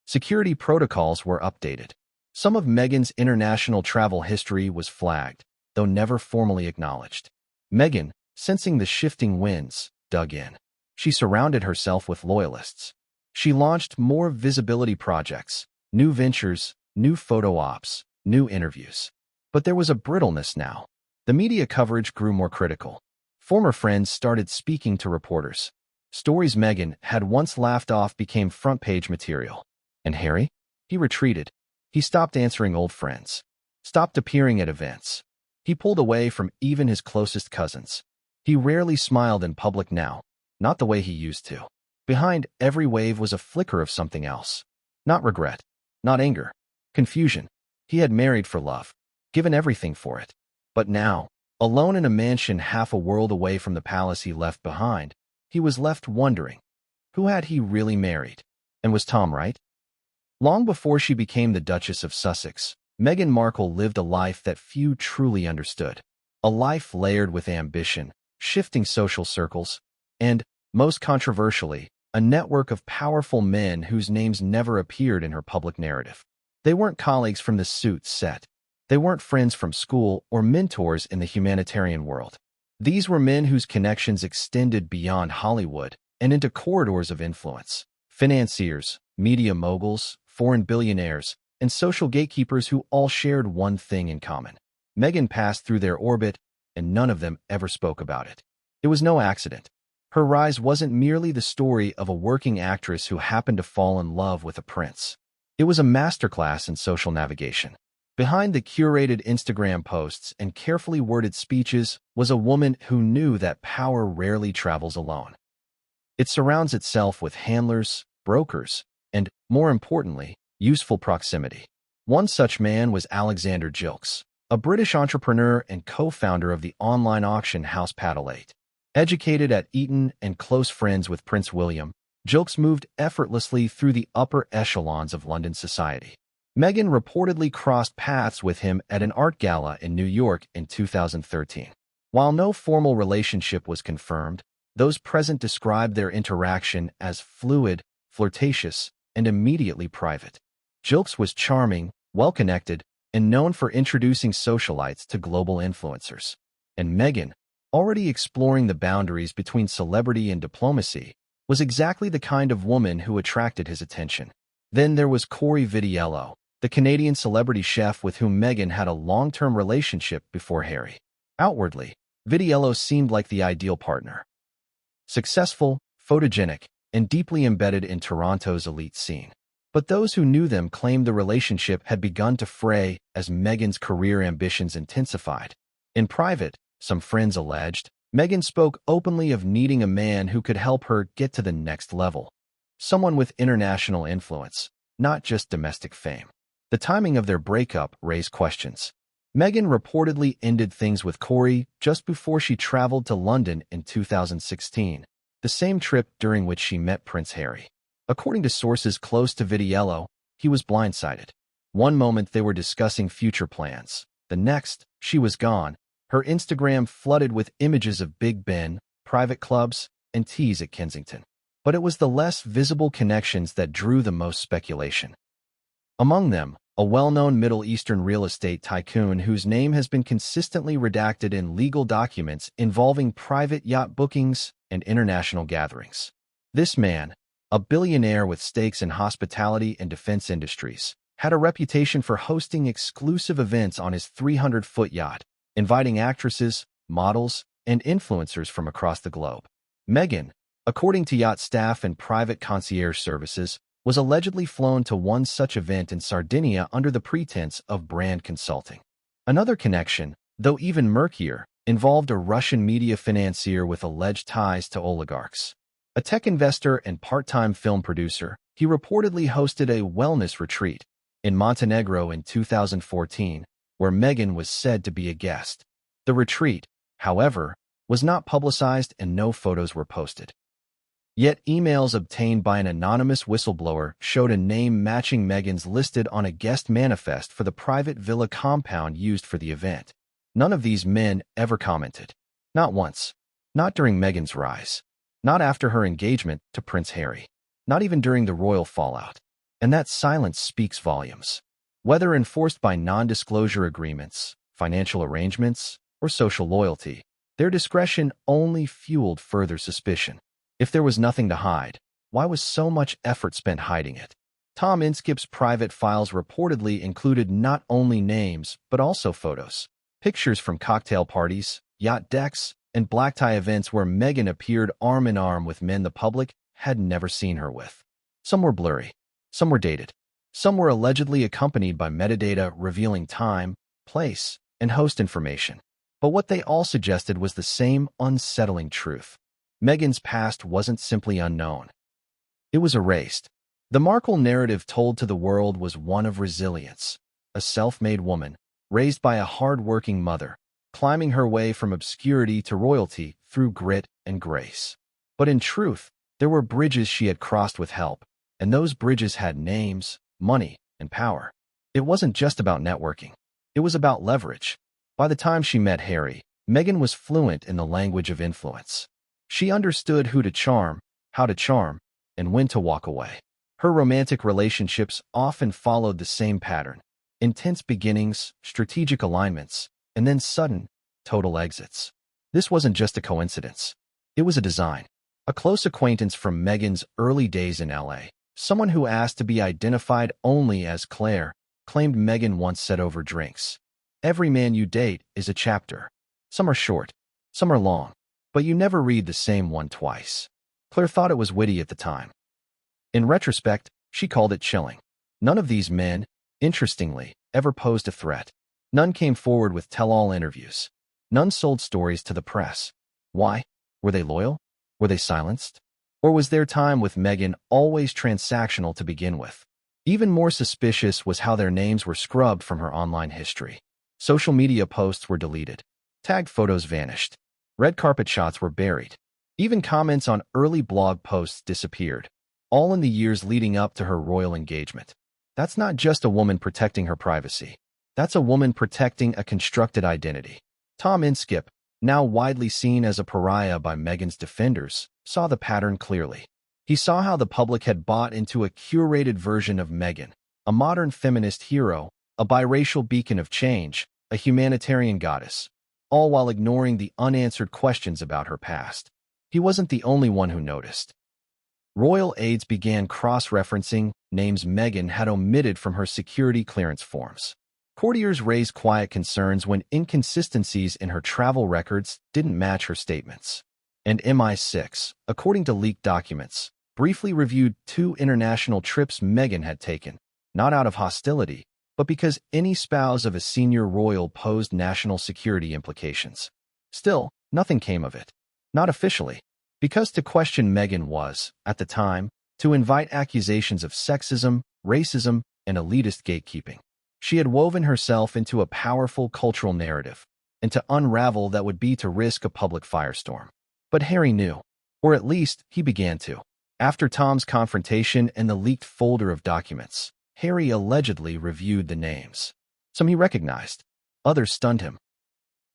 Speaker 1: Security protocols were updated. Some of Meghan's international travel history was flagged, though never formally acknowledged. Meghan, sensing the shifting winds, dug in. She surrounded herself with loyalists. She launched more visibility projects, new ventures, new photo ops, new interviews. But there was a brittleness now. The media coverage grew more critical. Former friends started speaking to reporters. Stories Meghan had once laughed off became front-page material. And Harry? He retreated. He stopped answering old friends. Stopped appearing at events. He pulled away from even his closest cousins. He rarely smiled in public now, not the way he used to. Behind every wave was a flicker of something else. Not regret, not anger, confusion. He had married for love, given everything for it. But now, alone in a mansion half a world away from the palace he left behind, he was left wondering, who had he really married? And was Tom right? Long before she became the Duchess of Sussex, Meghan Markle lived a life that few truly understood. A life layered with ambition, shifting social circles, and, most controversially, a network of powerful men whose names never appeared in her public narrative. They weren't colleagues from the Suits set. They weren't friends from school or mentors in the humanitarian world. These were men whose connections extended beyond Hollywood and into corridors of influence. Financiers, media moguls, foreign billionaires, and social gatekeepers who all shared one thing in common. Meghan passed through their orbit, and none of them ever spoke about it. It was no accident. Her rise wasn't merely the story of a working actress who happened to fall in love with a prince. It was a masterclass in social navigation. Behind the curated Instagram posts and carefully worded speeches was a woman who knew that power rarely travels alone. It surrounds itself with handlers, brokers, and, more importantly, useful proximity. One such man was Alexander Gilkes, a British entrepreneur and co-founder of the online auction house Paddle8. Educated at Eton and close friends with Prince William, Gilkes moved effortlessly through the upper echelons of London society. Meghan reportedly crossed paths with him at an art gala in New York in 2013. While no formal relationship was confirmed, those present described their interaction as fluid, flirtatious, and immediately private. Gilkes was charming, well-connected, and known for introducing socialites to global influencers. And Meghan, already exploring the boundaries between celebrity and diplomacy, was exactly the kind of woman who attracted his attention. Then there was Corey Vitiello, the Canadian celebrity chef with whom Meghan had a long-term relationship before Harry. Outwardly, Vitiello seemed like the ideal partner. Successful, photogenic, and deeply embedded in Toronto's elite scene. But those who knew them claimed the relationship had begun to fray as Meghan's career ambitions intensified. In private, some friends alleged, Meghan spoke openly of needing a man who could help her get to the next level. Someone with international influence, not just domestic fame. The timing of their breakup raised questions. Meghan reportedly ended things with Corey just before she traveled to London in 2016, the same trip during which she met Prince Harry. According to sources close to Vitiello, he was blindsided. One moment they were discussing future plans. The next, she was gone, her Instagram flooded with images of Big Ben, private clubs, and teas at Kensington. But it was the less visible connections that drew the most speculation. Among them, a well-known Middle Eastern real estate tycoon whose name has been consistently redacted in legal documents involving private yacht bookings and international gatherings. This man, a billionaire with stakes in hospitality and defense industries, had a reputation for hosting exclusive events on his 300-foot yacht, inviting actresses, models, and influencers from across the globe. Meghan, according to yacht staff and private concierge services, was allegedly flown to one such event in Sardinia under the pretense of brand consulting. Another connection, though even murkier, involved a Russian media financier with alleged ties to oligarchs. A tech investor and part-time film producer, he reportedly hosted a wellness retreat in Montenegro in 2014, where Meghan was said to be a guest. The retreat, however, was not publicized and no photos were posted. Yet emails obtained by an anonymous whistleblower showed a name matching Meghan's listed on a guest manifest for the private villa compound used for the event. None of these men ever commented. Not once. Not during Meghan's rise. Not after her engagement to Prince Harry. Not even during the royal fallout. And that silence speaks volumes. Whether enforced by non-disclosure agreements, financial arrangements, or social loyalty, their discretion only fueled further suspicion. If there was nothing to hide, why was so much effort spent hiding it? Tom Inskip's private files reportedly included not only names, but also photos. Pictures from cocktail parties, yacht decks, and black tie events where Meghan appeared arm in arm with men the public had never seen her with. Some were blurry. Some were dated. Some were allegedly accompanied by metadata revealing time, place, and host information. But what they all suggested was the same unsettling truth. Meghan's past wasn't simply unknown. It was erased. The Markle narrative told to the world was one of resilience. A self-made woman, raised by a hard-working mother, climbing her way from obscurity to royalty through grit and grace. But in truth, there were bridges she had crossed with help, and those bridges had names, money, and power. It wasn't just about networking. It was about leverage. By the time she met Harry, Meghan was fluent in the language of influence. She understood who to charm, how to charm, and when to walk away. Her romantic relationships often followed the same pattern: intense beginnings, strategic alignments, and then sudden, total exits. This wasn't just a coincidence. It was a design. A close acquaintance from Meghan's early days in LA, someone who asked to be identified only as Claire, claimed Meghan once said over drinks, "Every man you date is a chapter. Some are short, some are long, but you never read the same one twice." Claire thought it was witty at the time. In retrospect, she called it chilling. None of these men, interestingly, ever posed a threat. None came forward with tell-all interviews. None sold stories to the press. Why? Were they loyal? Were they silenced? Or was their time with Meghan always transactional to begin with? Even more suspicious was how their names were scrubbed from her online history. Social media posts were deleted. Tagged photos vanished. Red carpet shots were buried. Even comments on early blog posts disappeared, all in the years leading up to her royal engagement. That's not just a woman protecting her privacy. That's a woman protecting a constructed identity. Tom Inskip, now widely seen as a pariah by Meghan's defenders, saw the pattern clearly. He saw how the public had bought into a curated version of Meghan, a modern feminist hero, a biracial beacon of change, a humanitarian goddess, all while ignoring the unanswered questions about her past. He wasn't the only one who noticed. Royal aides began cross-referencing names Meghan had omitted from her security clearance forms. Courtiers raised quiet concerns when inconsistencies in her travel records didn't match her statements. And MI6, according to leaked documents, briefly reviewed 2 international trips Meghan had taken, not out of hostility, but because any spouse of a senior royal posed national security implications. Still, nothing came of it. Not officially. Because to question Meghan was, at the time, to invite accusations of sexism, racism, and elitist gatekeeping. She had woven herself into a powerful cultural narrative, and to unravel that would be to risk a public firestorm. But Harry knew, or at least he began to. After Tom's confrontation and the leaked folder of documents, Harry allegedly reviewed the names. Some he recognized, others stunned him.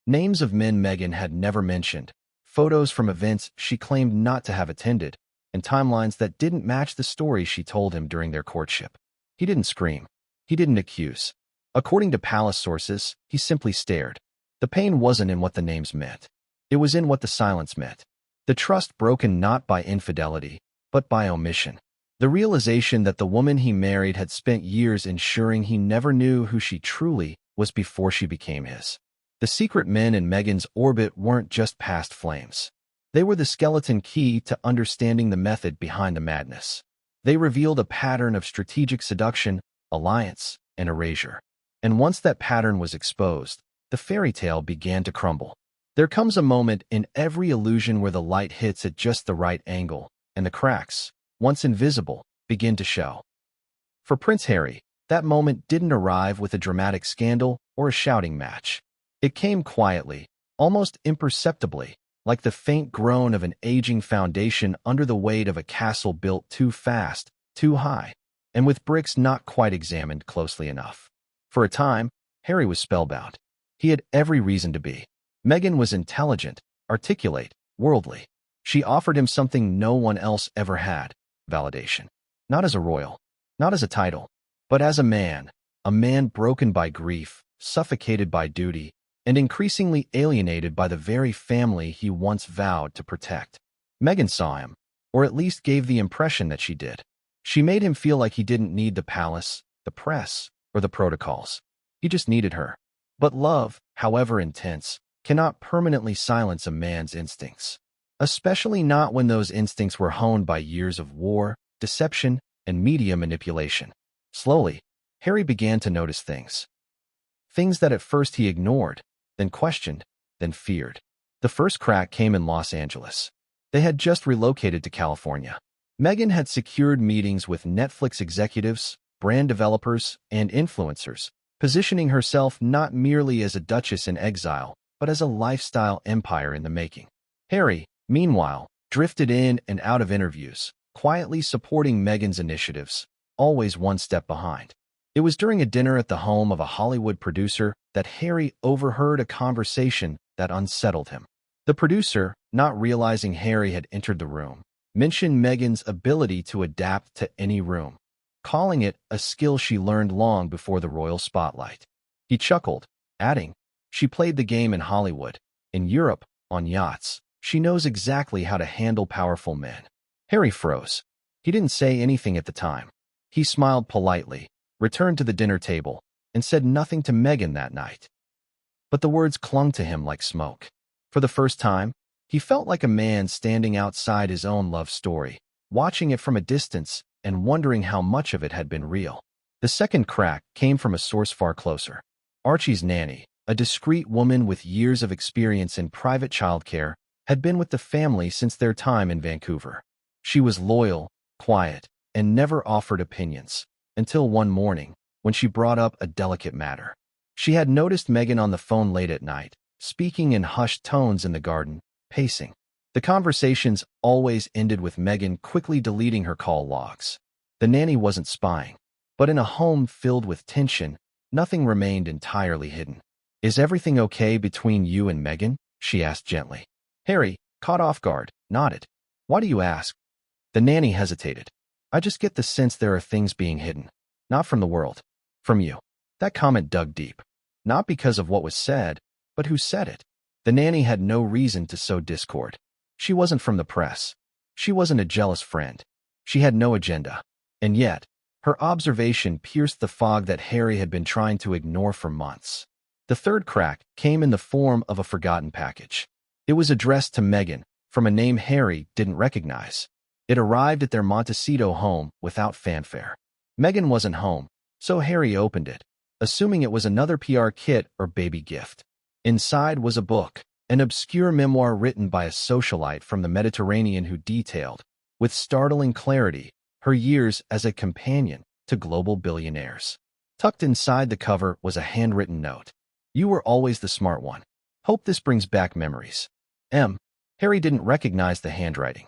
Speaker 1: Names of men Meghan had never mentioned, photos from events she claimed not to have attended, and timelines that didn't match the story she told him during their courtship. He didn't scream. He didn't accuse. According to palace sources, he simply stared. The pain wasn't in what the names meant. It was in what the silence meant. The trust broken not by infidelity, but by omission. The realization that the woman he married had spent years ensuring he never knew who she truly was before she became his. The secret men in Meghan's orbit weren't just past flames. They were the skeleton key to understanding the method behind the madness. They revealed a pattern of strategic seduction, alliance, and erasure. And once that pattern was exposed, the fairy tale began to crumble. There comes a moment in every illusion where the light hits at just the right angle, and the cracks, once invisible, begin to show. For Prince Harry, that moment didn't arrive with a dramatic scandal or a shouting match. It came quietly, almost imperceptibly, like the faint groan of an aging foundation under the weight of a castle built too fast, too high, and with bricks not quite examined closely enough. For a time, Harry was spellbound. He had every reason to be. Meghan was intelligent, articulate, worldly. She offered him something no one else ever had: validation. Not as a royal, not as a title, but as a man broken by grief, suffocated by duty, and increasingly alienated by the very family he once vowed to protect. Meghan saw him, or at least gave the impression that she did. She made him feel like he didn't need the palace, the press, or the protocols. He just needed her. But love, however intense, cannot permanently silence a man's instincts. Especially not when those instincts were honed by years of war, deception, and media manipulation. Slowly, Harry began to notice things. Things that at first he ignored, then questioned, then feared. The first crack came in Los Angeles. They had just relocated to California. Meghan had secured meetings with Netflix executives, brand developers, and influencers, positioning herself not merely as a duchess in exile, but as a lifestyle empire in the making. Harry, meanwhile, drifted in and out of interviews, quietly supporting Meghan's initiatives, always one step behind. It was during a dinner at the home of a Hollywood producer that Harry overheard a conversation that unsettled him. The producer, not realizing Harry had entered the room, mentioned Meghan's ability to adapt to any room, calling it a skill she learned long before the royal spotlight. He chuckled, adding, "She played the game in Hollywood. In Europe, on yachts. She knows exactly how to handle powerful men." Harry froze. He didn't say anything at the time. He smiled politely, returned to the dinner table, and said nothing to Meghan that night. But the words clung to him like smoke. For the first time, he felt like a man standing outside his own love story, watching it from a distance and wondering how much of it had been real. The second crack came from a source far closer. Archie's nanny, a discreet woman with years of experience in private childcare, had been with the family since their time in Vancouver. She was loyal, quiet, and never offered opinions, until one morning, when she brought up a delicate matter. She had noticed Meghan on the phone late at night, speaking in hushed tones in the garden, pacing. The conversations always ended with Meghan quickly deleting her call logs. The nanny wasn't spying, but in a home filled with tension, nothing remained entirely hidden. "Is everything okay between you and Meghan?" she asked gently. Harry, caught off guard, nodded. "Why do you ask?" The nanny hesitated. "I just get the sense there are things being hidden. Not from the world. From you." That comment dug deep. Not because of what was said, but who said it. The nanny had no reason to sow discord. She wasn't from the press. She wasn't a jealous friend. She had no agenda. And yet, her observation pierced the fog that Harry had been trying to ignore for months. The third crack came in the form of a forgotten package. It was addressed to Meghan, from a name Harry didn't recognize. It arrived at their Montecito home without fanfare. Meghan wasn't home, so Harry opened it, assuming it was another PR kit or baby gift. Inside was a book, an obscure memoir written by a socialite from the Mediterranean who detailed, with startling clarity, her years as a companion to global billionaires. Tucked inside the cover was a handwritten note. "You were always the smart one. Hope this brings back memories." Harry didn't recognize the handwriting.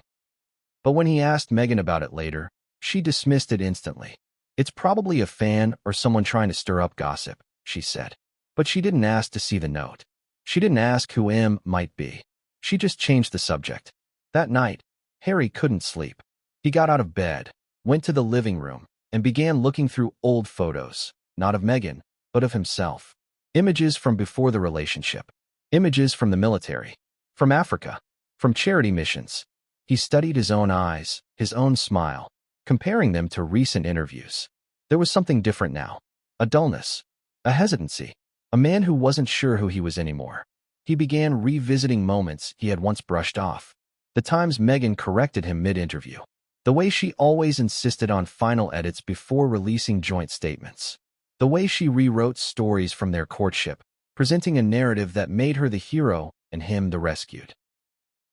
Speaker 1: But when he asked Meghan about it later, she dismissed it instantly. "It's probably a fan or someone trying to stir up gossip," she said. But she didn't ask to see the note. She didn't ask who M might be. She just changed the subject. That night, Harry couldn't sleep. He got out of bed, went to the living room, and began looking through old photos, not of Meghan, but of himself. Images from before the relationship. Images from the military. From Africa. From charity missions. He studied his own eyes, his own smile, comparing them to recent interviews. There was something different now. A dullness. A hesitancy. A man who wasn't sure who he was anymore. He began revisiting moments he had once brushed off. The times Meghan corrected him mid-interview. The way she always insisted on final edits before releasing joint statements. The way she rewrote stories from their courtship, presenting a narrative that made her the hero and him the rescued.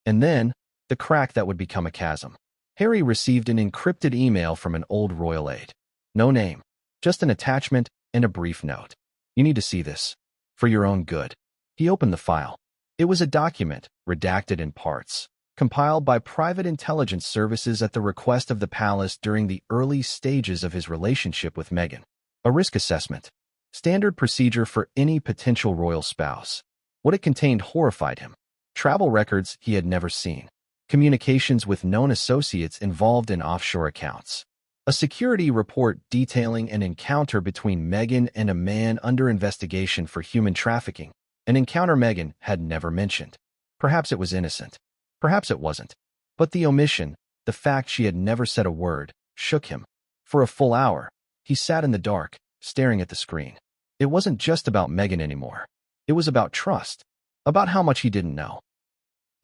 Speaker 1: And then, the crack that would become a chasm. Harry received an encrypted email from an old royal aide. No name, just an attachment and a brief note. You need to see this. For your own good. He opened the file. It was a document, redacted in parts, compiled by private intelligence services at the request of the palace during the early stages of his relationship with Meghan. A risk assessment. Standard procedure for any potential royal spouse. What it contained horrified him. Travel records he had never seen. Communications with known associates involved in offshore accounts. A security report detailing an encounter between Meghan and a man under investigation for human trafficking, an encounter Meghan had never mentioned. Perhaps it was innocent. Perhaps it wasn't. But the omission, the fact she had never said a word, shook him. For a full hour, he sat in the dark, staring at the screen. It wasn't just about Meghan anymore. It was about trust. About how much he didn't know.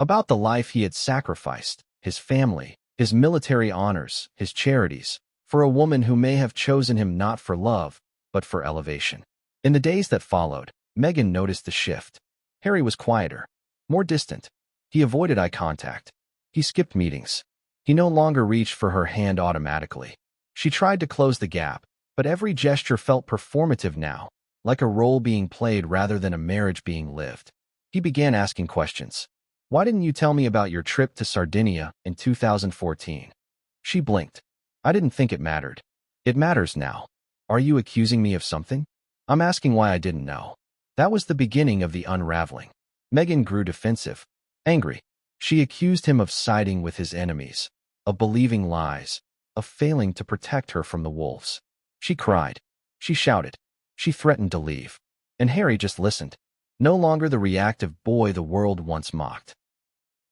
Speaker 1: About the life he had sacrificed, his family, his military honors, his charities, for a woman who may have chosen him not for love, but for elevation. In the days that followed, Meghan noticed the shift. Harry was quieter, more distant. He avoided eye contact. He skipped meetings. He no longer reached for her hand automatically. She tried to close the gap, but every gesture felt performative now, like a role being played rather than a marriage being lived. He began asking questions. Why didn't you tell me about your trip to Sardinia in 2014? She blinked. I didn't think it mattered. It matters now. Are you accusing me of something? I'm asking why I didn't know. That was the beginning of the unraveling. Meghan grew defensive, angry. She accused him of siding with his enemies, of believing lies, of failing to protect her from the wolves. She cried. She shouted. She threatened to leave. And Harry just listened. No longer the reactive boy the world once mocked,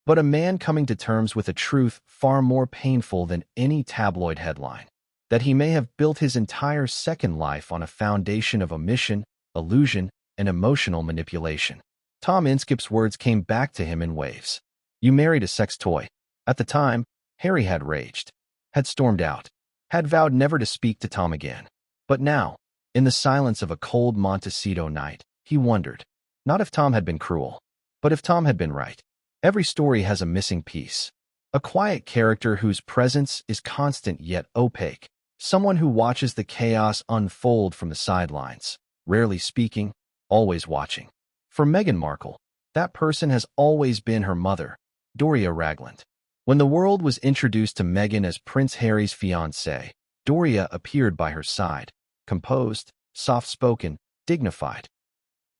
Speaker 1: but a man coming to terms with a truth far more painful than any tabloid headline, that he may have built his entire second life on a foundation of omission, illusion, and emotional manipulation. Tom Inskip's words came back to him in waves. You married a sex toy. At the time, Harry had raged, had stormed out, had vowed never to speak to Tom again. But now, in the silence of a cold Montecito night, he wondered, not if Tom had been cruel, but if Tom had been right. Every story has a missing piece. A quiet character whose presence is constant yet opaque. Someone who watches the chaos unfold from the sidelines, rarely speaking, always watching. For Meghan Markle, that person has always been her mother, Doria Ragland. When the world was introduced to Meghan as Prince Harry's fiancée, Doria appeared by her side, composed, soft-spoken, dignified.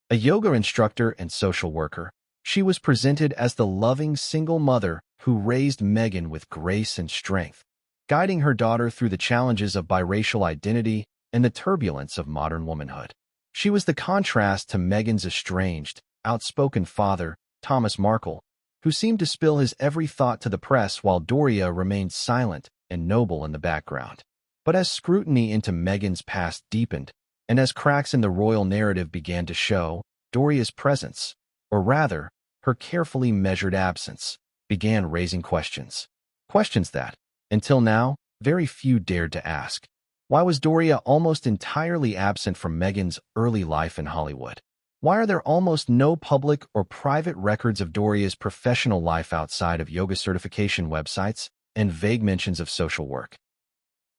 Speaker 1: A yoga instructor and social worker, she was presented as the loving single mother who raised Meghan with grace and strength, guiding her daughter through the challenges of biracial identity and the turbulence of modern womanhood. She was the contrast to Meghan's estranged, outspoken father, Thomas Markle, who seemed to spill his every thought to the press while Doria remained silent and noble in the background. But as scrutiny into Meghan's past deepened, and as cracks in the royal narrative began to show, Doria's presence, or rather, her carefully measured absence, began raising questions. Questions that, until now, very few dared to ask. Why was Doria almost entirely absent from Meghan's early life in Hollywood? Why are there almost no public or private records of Doria's professional life outside of yoga certification websites and vague mentions of social work?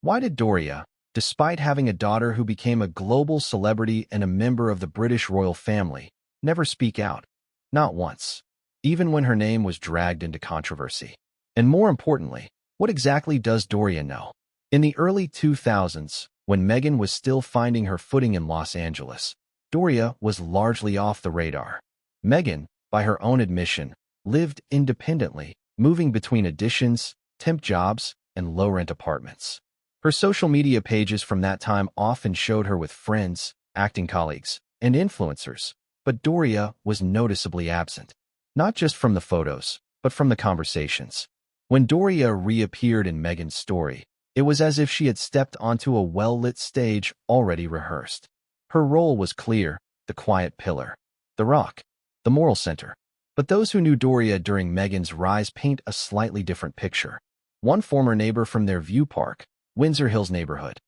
Speaker 1: Why did Doria, despite having a daughter who became a global celebrity and a member of the British royal family, never speak out? Not once, even when her name was dragged into controversy. And more importantly, what exactly does Doria know? In the early 2000s, when Meghan was still finding her footing in Los Angeles, Doria was largely off the radar. Meghan, by her own admission, lived independently, moving between auditions, temp jobs, and low-rent apartments. Her social media pages from that time often showed her with friends, acting colleagues, and influencers, but Doria was noticeably absent, not just from the photos, but from the conversations. When Doria reappeared in Meghan's story, It was as if she had stepped onto a well-lit stage already rehearsed. Her role was clear: the quiet pillar, the rock, the moral center. But those who knew Doria during Meghan's rise paint a slightly different picture. One former neighbor from their View Park, Windsor Hills neighborhood,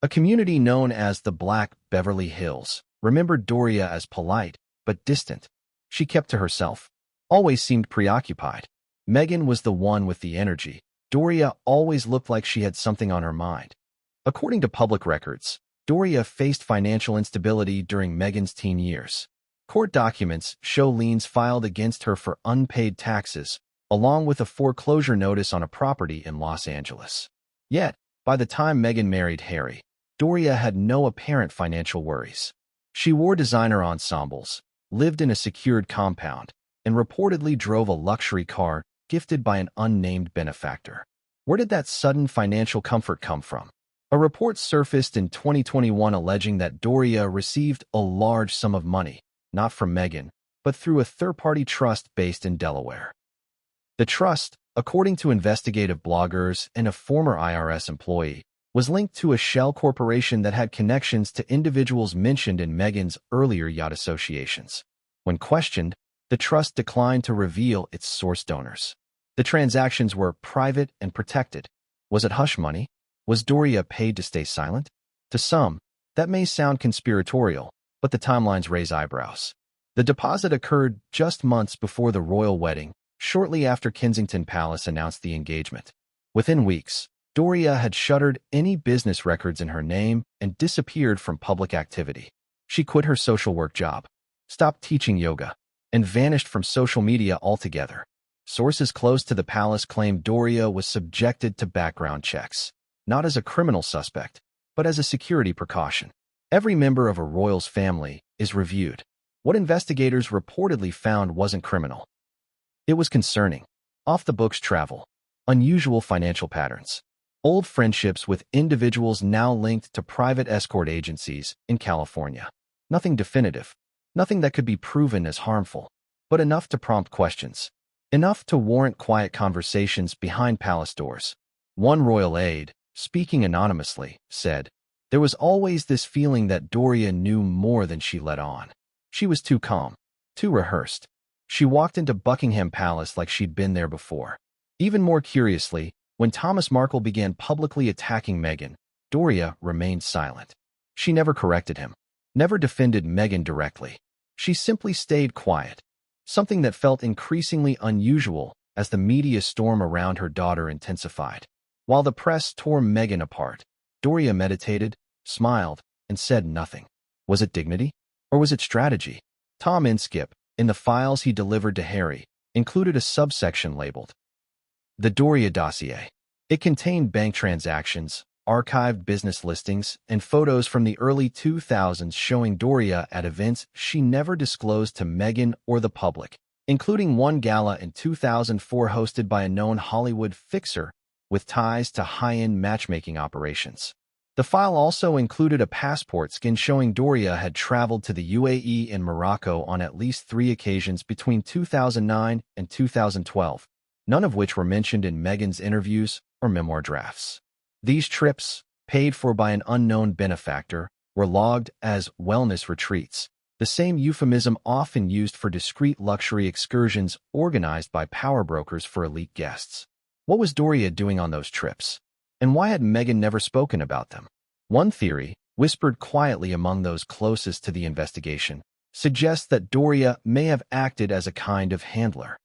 Speaker 1: a community known as the Black Beverly Hills, remembered Doria as polite but distant. She kept to herself, always seemed preoccupied. Meghan was the one with the energy. Doria always looked like she had something on her mind. According to public records, Doria faced financial instability during Meghan's teen years. Court documents show liens filed against her for unpaid taxes, along with a foreclosure notice on a property in Los Angeles. Yet, by the time Meghan married Harry, Doria had no apparent financial worries. She wore designer ensembles, lived in a secured compound, and reportedly drove a luxury car gifted by an unnamed benefactor. Where did that sudden financial comfort come from? A report surfaced in 2021 alleging that Doria received a large sum of money, not from Meghan, but through a third-party trust based in Delaware. The trust, according to investigative bloggers and a former IRS employee, was linked to a shell corporation that had connections to individuals mentioned in Meghan's earlier yacht associations. When questioned, the trust declined to reveal its source donors. The transactions were private and protected. Was it hush money? Was Doria paid to stay silent? To some, that may sound conspiratorial, but the timelines raise eyebrows. The deposit occurred just months before the royal wedding, shortly after Kensington Palace announced the engagement. Within weeks, Doria had shuttered any business records in her name and disappeared from public activity. She quit her social work job, stopped teaching yoga, and vanished from social media altogether. Sources close to the palace claim Doria was subjected to background checks, not as a criminal suspect, but as a security precaution. Every member of a royal's family is reviewed. What investigators reportedly found wasn't criminal. It was concerning. Off-the-books travel, unusual financial patterns, old friendships with individuals now linked to private escort agencies in California. Nothing definitive, nothing that could be proven as harmful, but enough to prompt questions, enough to warrant quiet conversations behind palace doors. One royal aide, speaking anonymously, said, "There was always this feeling that Doria knew more than she let on. She was too calm, too rehearsed. She walked into Buckingham Palace like she'd been there before." Even more curiously, when Thomas Markle began publicly attacking Meghan, Doria remained silent. She never corrected him, never defended Meghan directly. She simply stayed quiet, something that felt increasingly unusual as the media storm around her daughter intensified. While the press tore Meghan apart, Doria meditated, smiled, and said nothing. Was it dignity? Or was it strategy? Tom Inskip, in the files he delivered to Harry, included a subsection labeled The Doria Dossier. It contained bank transactions, archived business listings, and photos from the early 2000s showing Doria at events she never disclosed to Meghan or the public, including one gala in 2004 hosted by a known Hollywood fixer with ties to high-end matchmaking operations. The file also included a passport scan showing Doria had traveled to the UAE and Morocco on at least 3 occasions between 2009 and 2012, none of which were mentioned in Meghan's interviews or memoir drafts. These trips, paid for by an unknown benefactor, were logged as wellness retreats, the same euphemism often used for discreet luxury excursions organized by power brokers for elite guests. What was Doria doing on those trips? And why had Meghan never spoken about them? One theory, whispered quietly among those closest to the investigation, suggests that Doria may have acted as a kind of handler.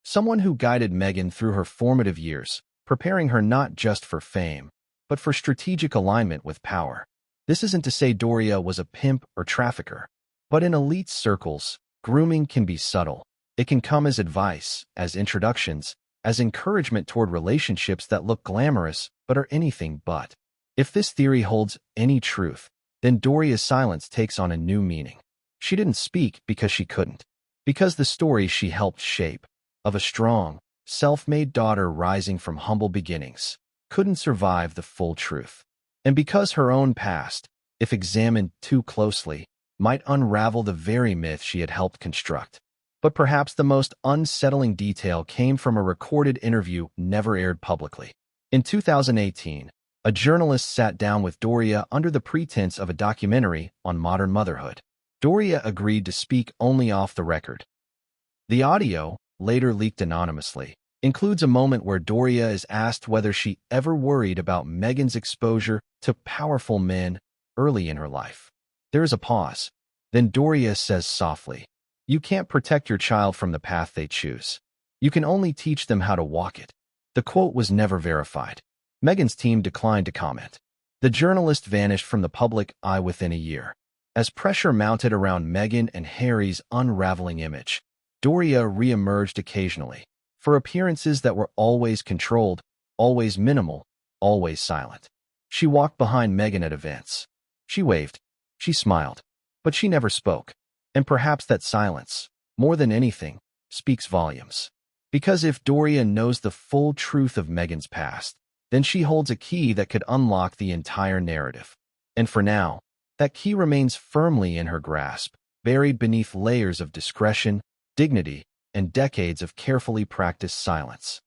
Speaker 1: Someone who guided Meghan through her formative years, preparing her not just for fame, but for strategic alignment with power. This isn't to say Doria was a pimp or trafficker, but in elite circles, grooming can be subtle. It can come as advice, as introductions, as encouragement toward relationships that look glamorous but are anything but. If this theory holds any truth, then Doria's silence takes on a new meaning. She didn't speak because she couldn't, because the story she helped shape, of a strong, self-made daughter rising from humble beginnings, couldn't survive the full truth. And because her own past, if examined too closely, might unravel the very myth she had helped construct. But perhaps the most unsettling detail came from a recorded interview never aired publicly. In 2018, a journalist sat down with Doria under the pretense of a documentary on modern motherhood. Doria agreed to speak only off the record. The audio, later leaked anonymously, includes a moment where Doria is asked whether she ever worried about Meghan's exposure to powerful men early in her life. There is a pause. Then Doria says softly, "You can't protect your child from the path they choose. You can only teach them how to walk it." The quote was never verified. Meghan's team declined to comment. The journalist vanished from the public eye within a year. As pressure mounted around Meghan and Harry's unraveling image, Doria re-emerged occasionally, for appearances that were always controlled, always minimal, always silent. She walked behind Meghan at events. She waved. She smiled. But she never spoke. And perhaps that silence, more than anything, speaks volumes. Because if Doria knows the full truth of Meghan's past, then she holds a key that could unlock the entire narrative. And for now, that key remains firmly in her grasp, buried beneath layers of discretion, dignity, and decades of carefully practiced silence.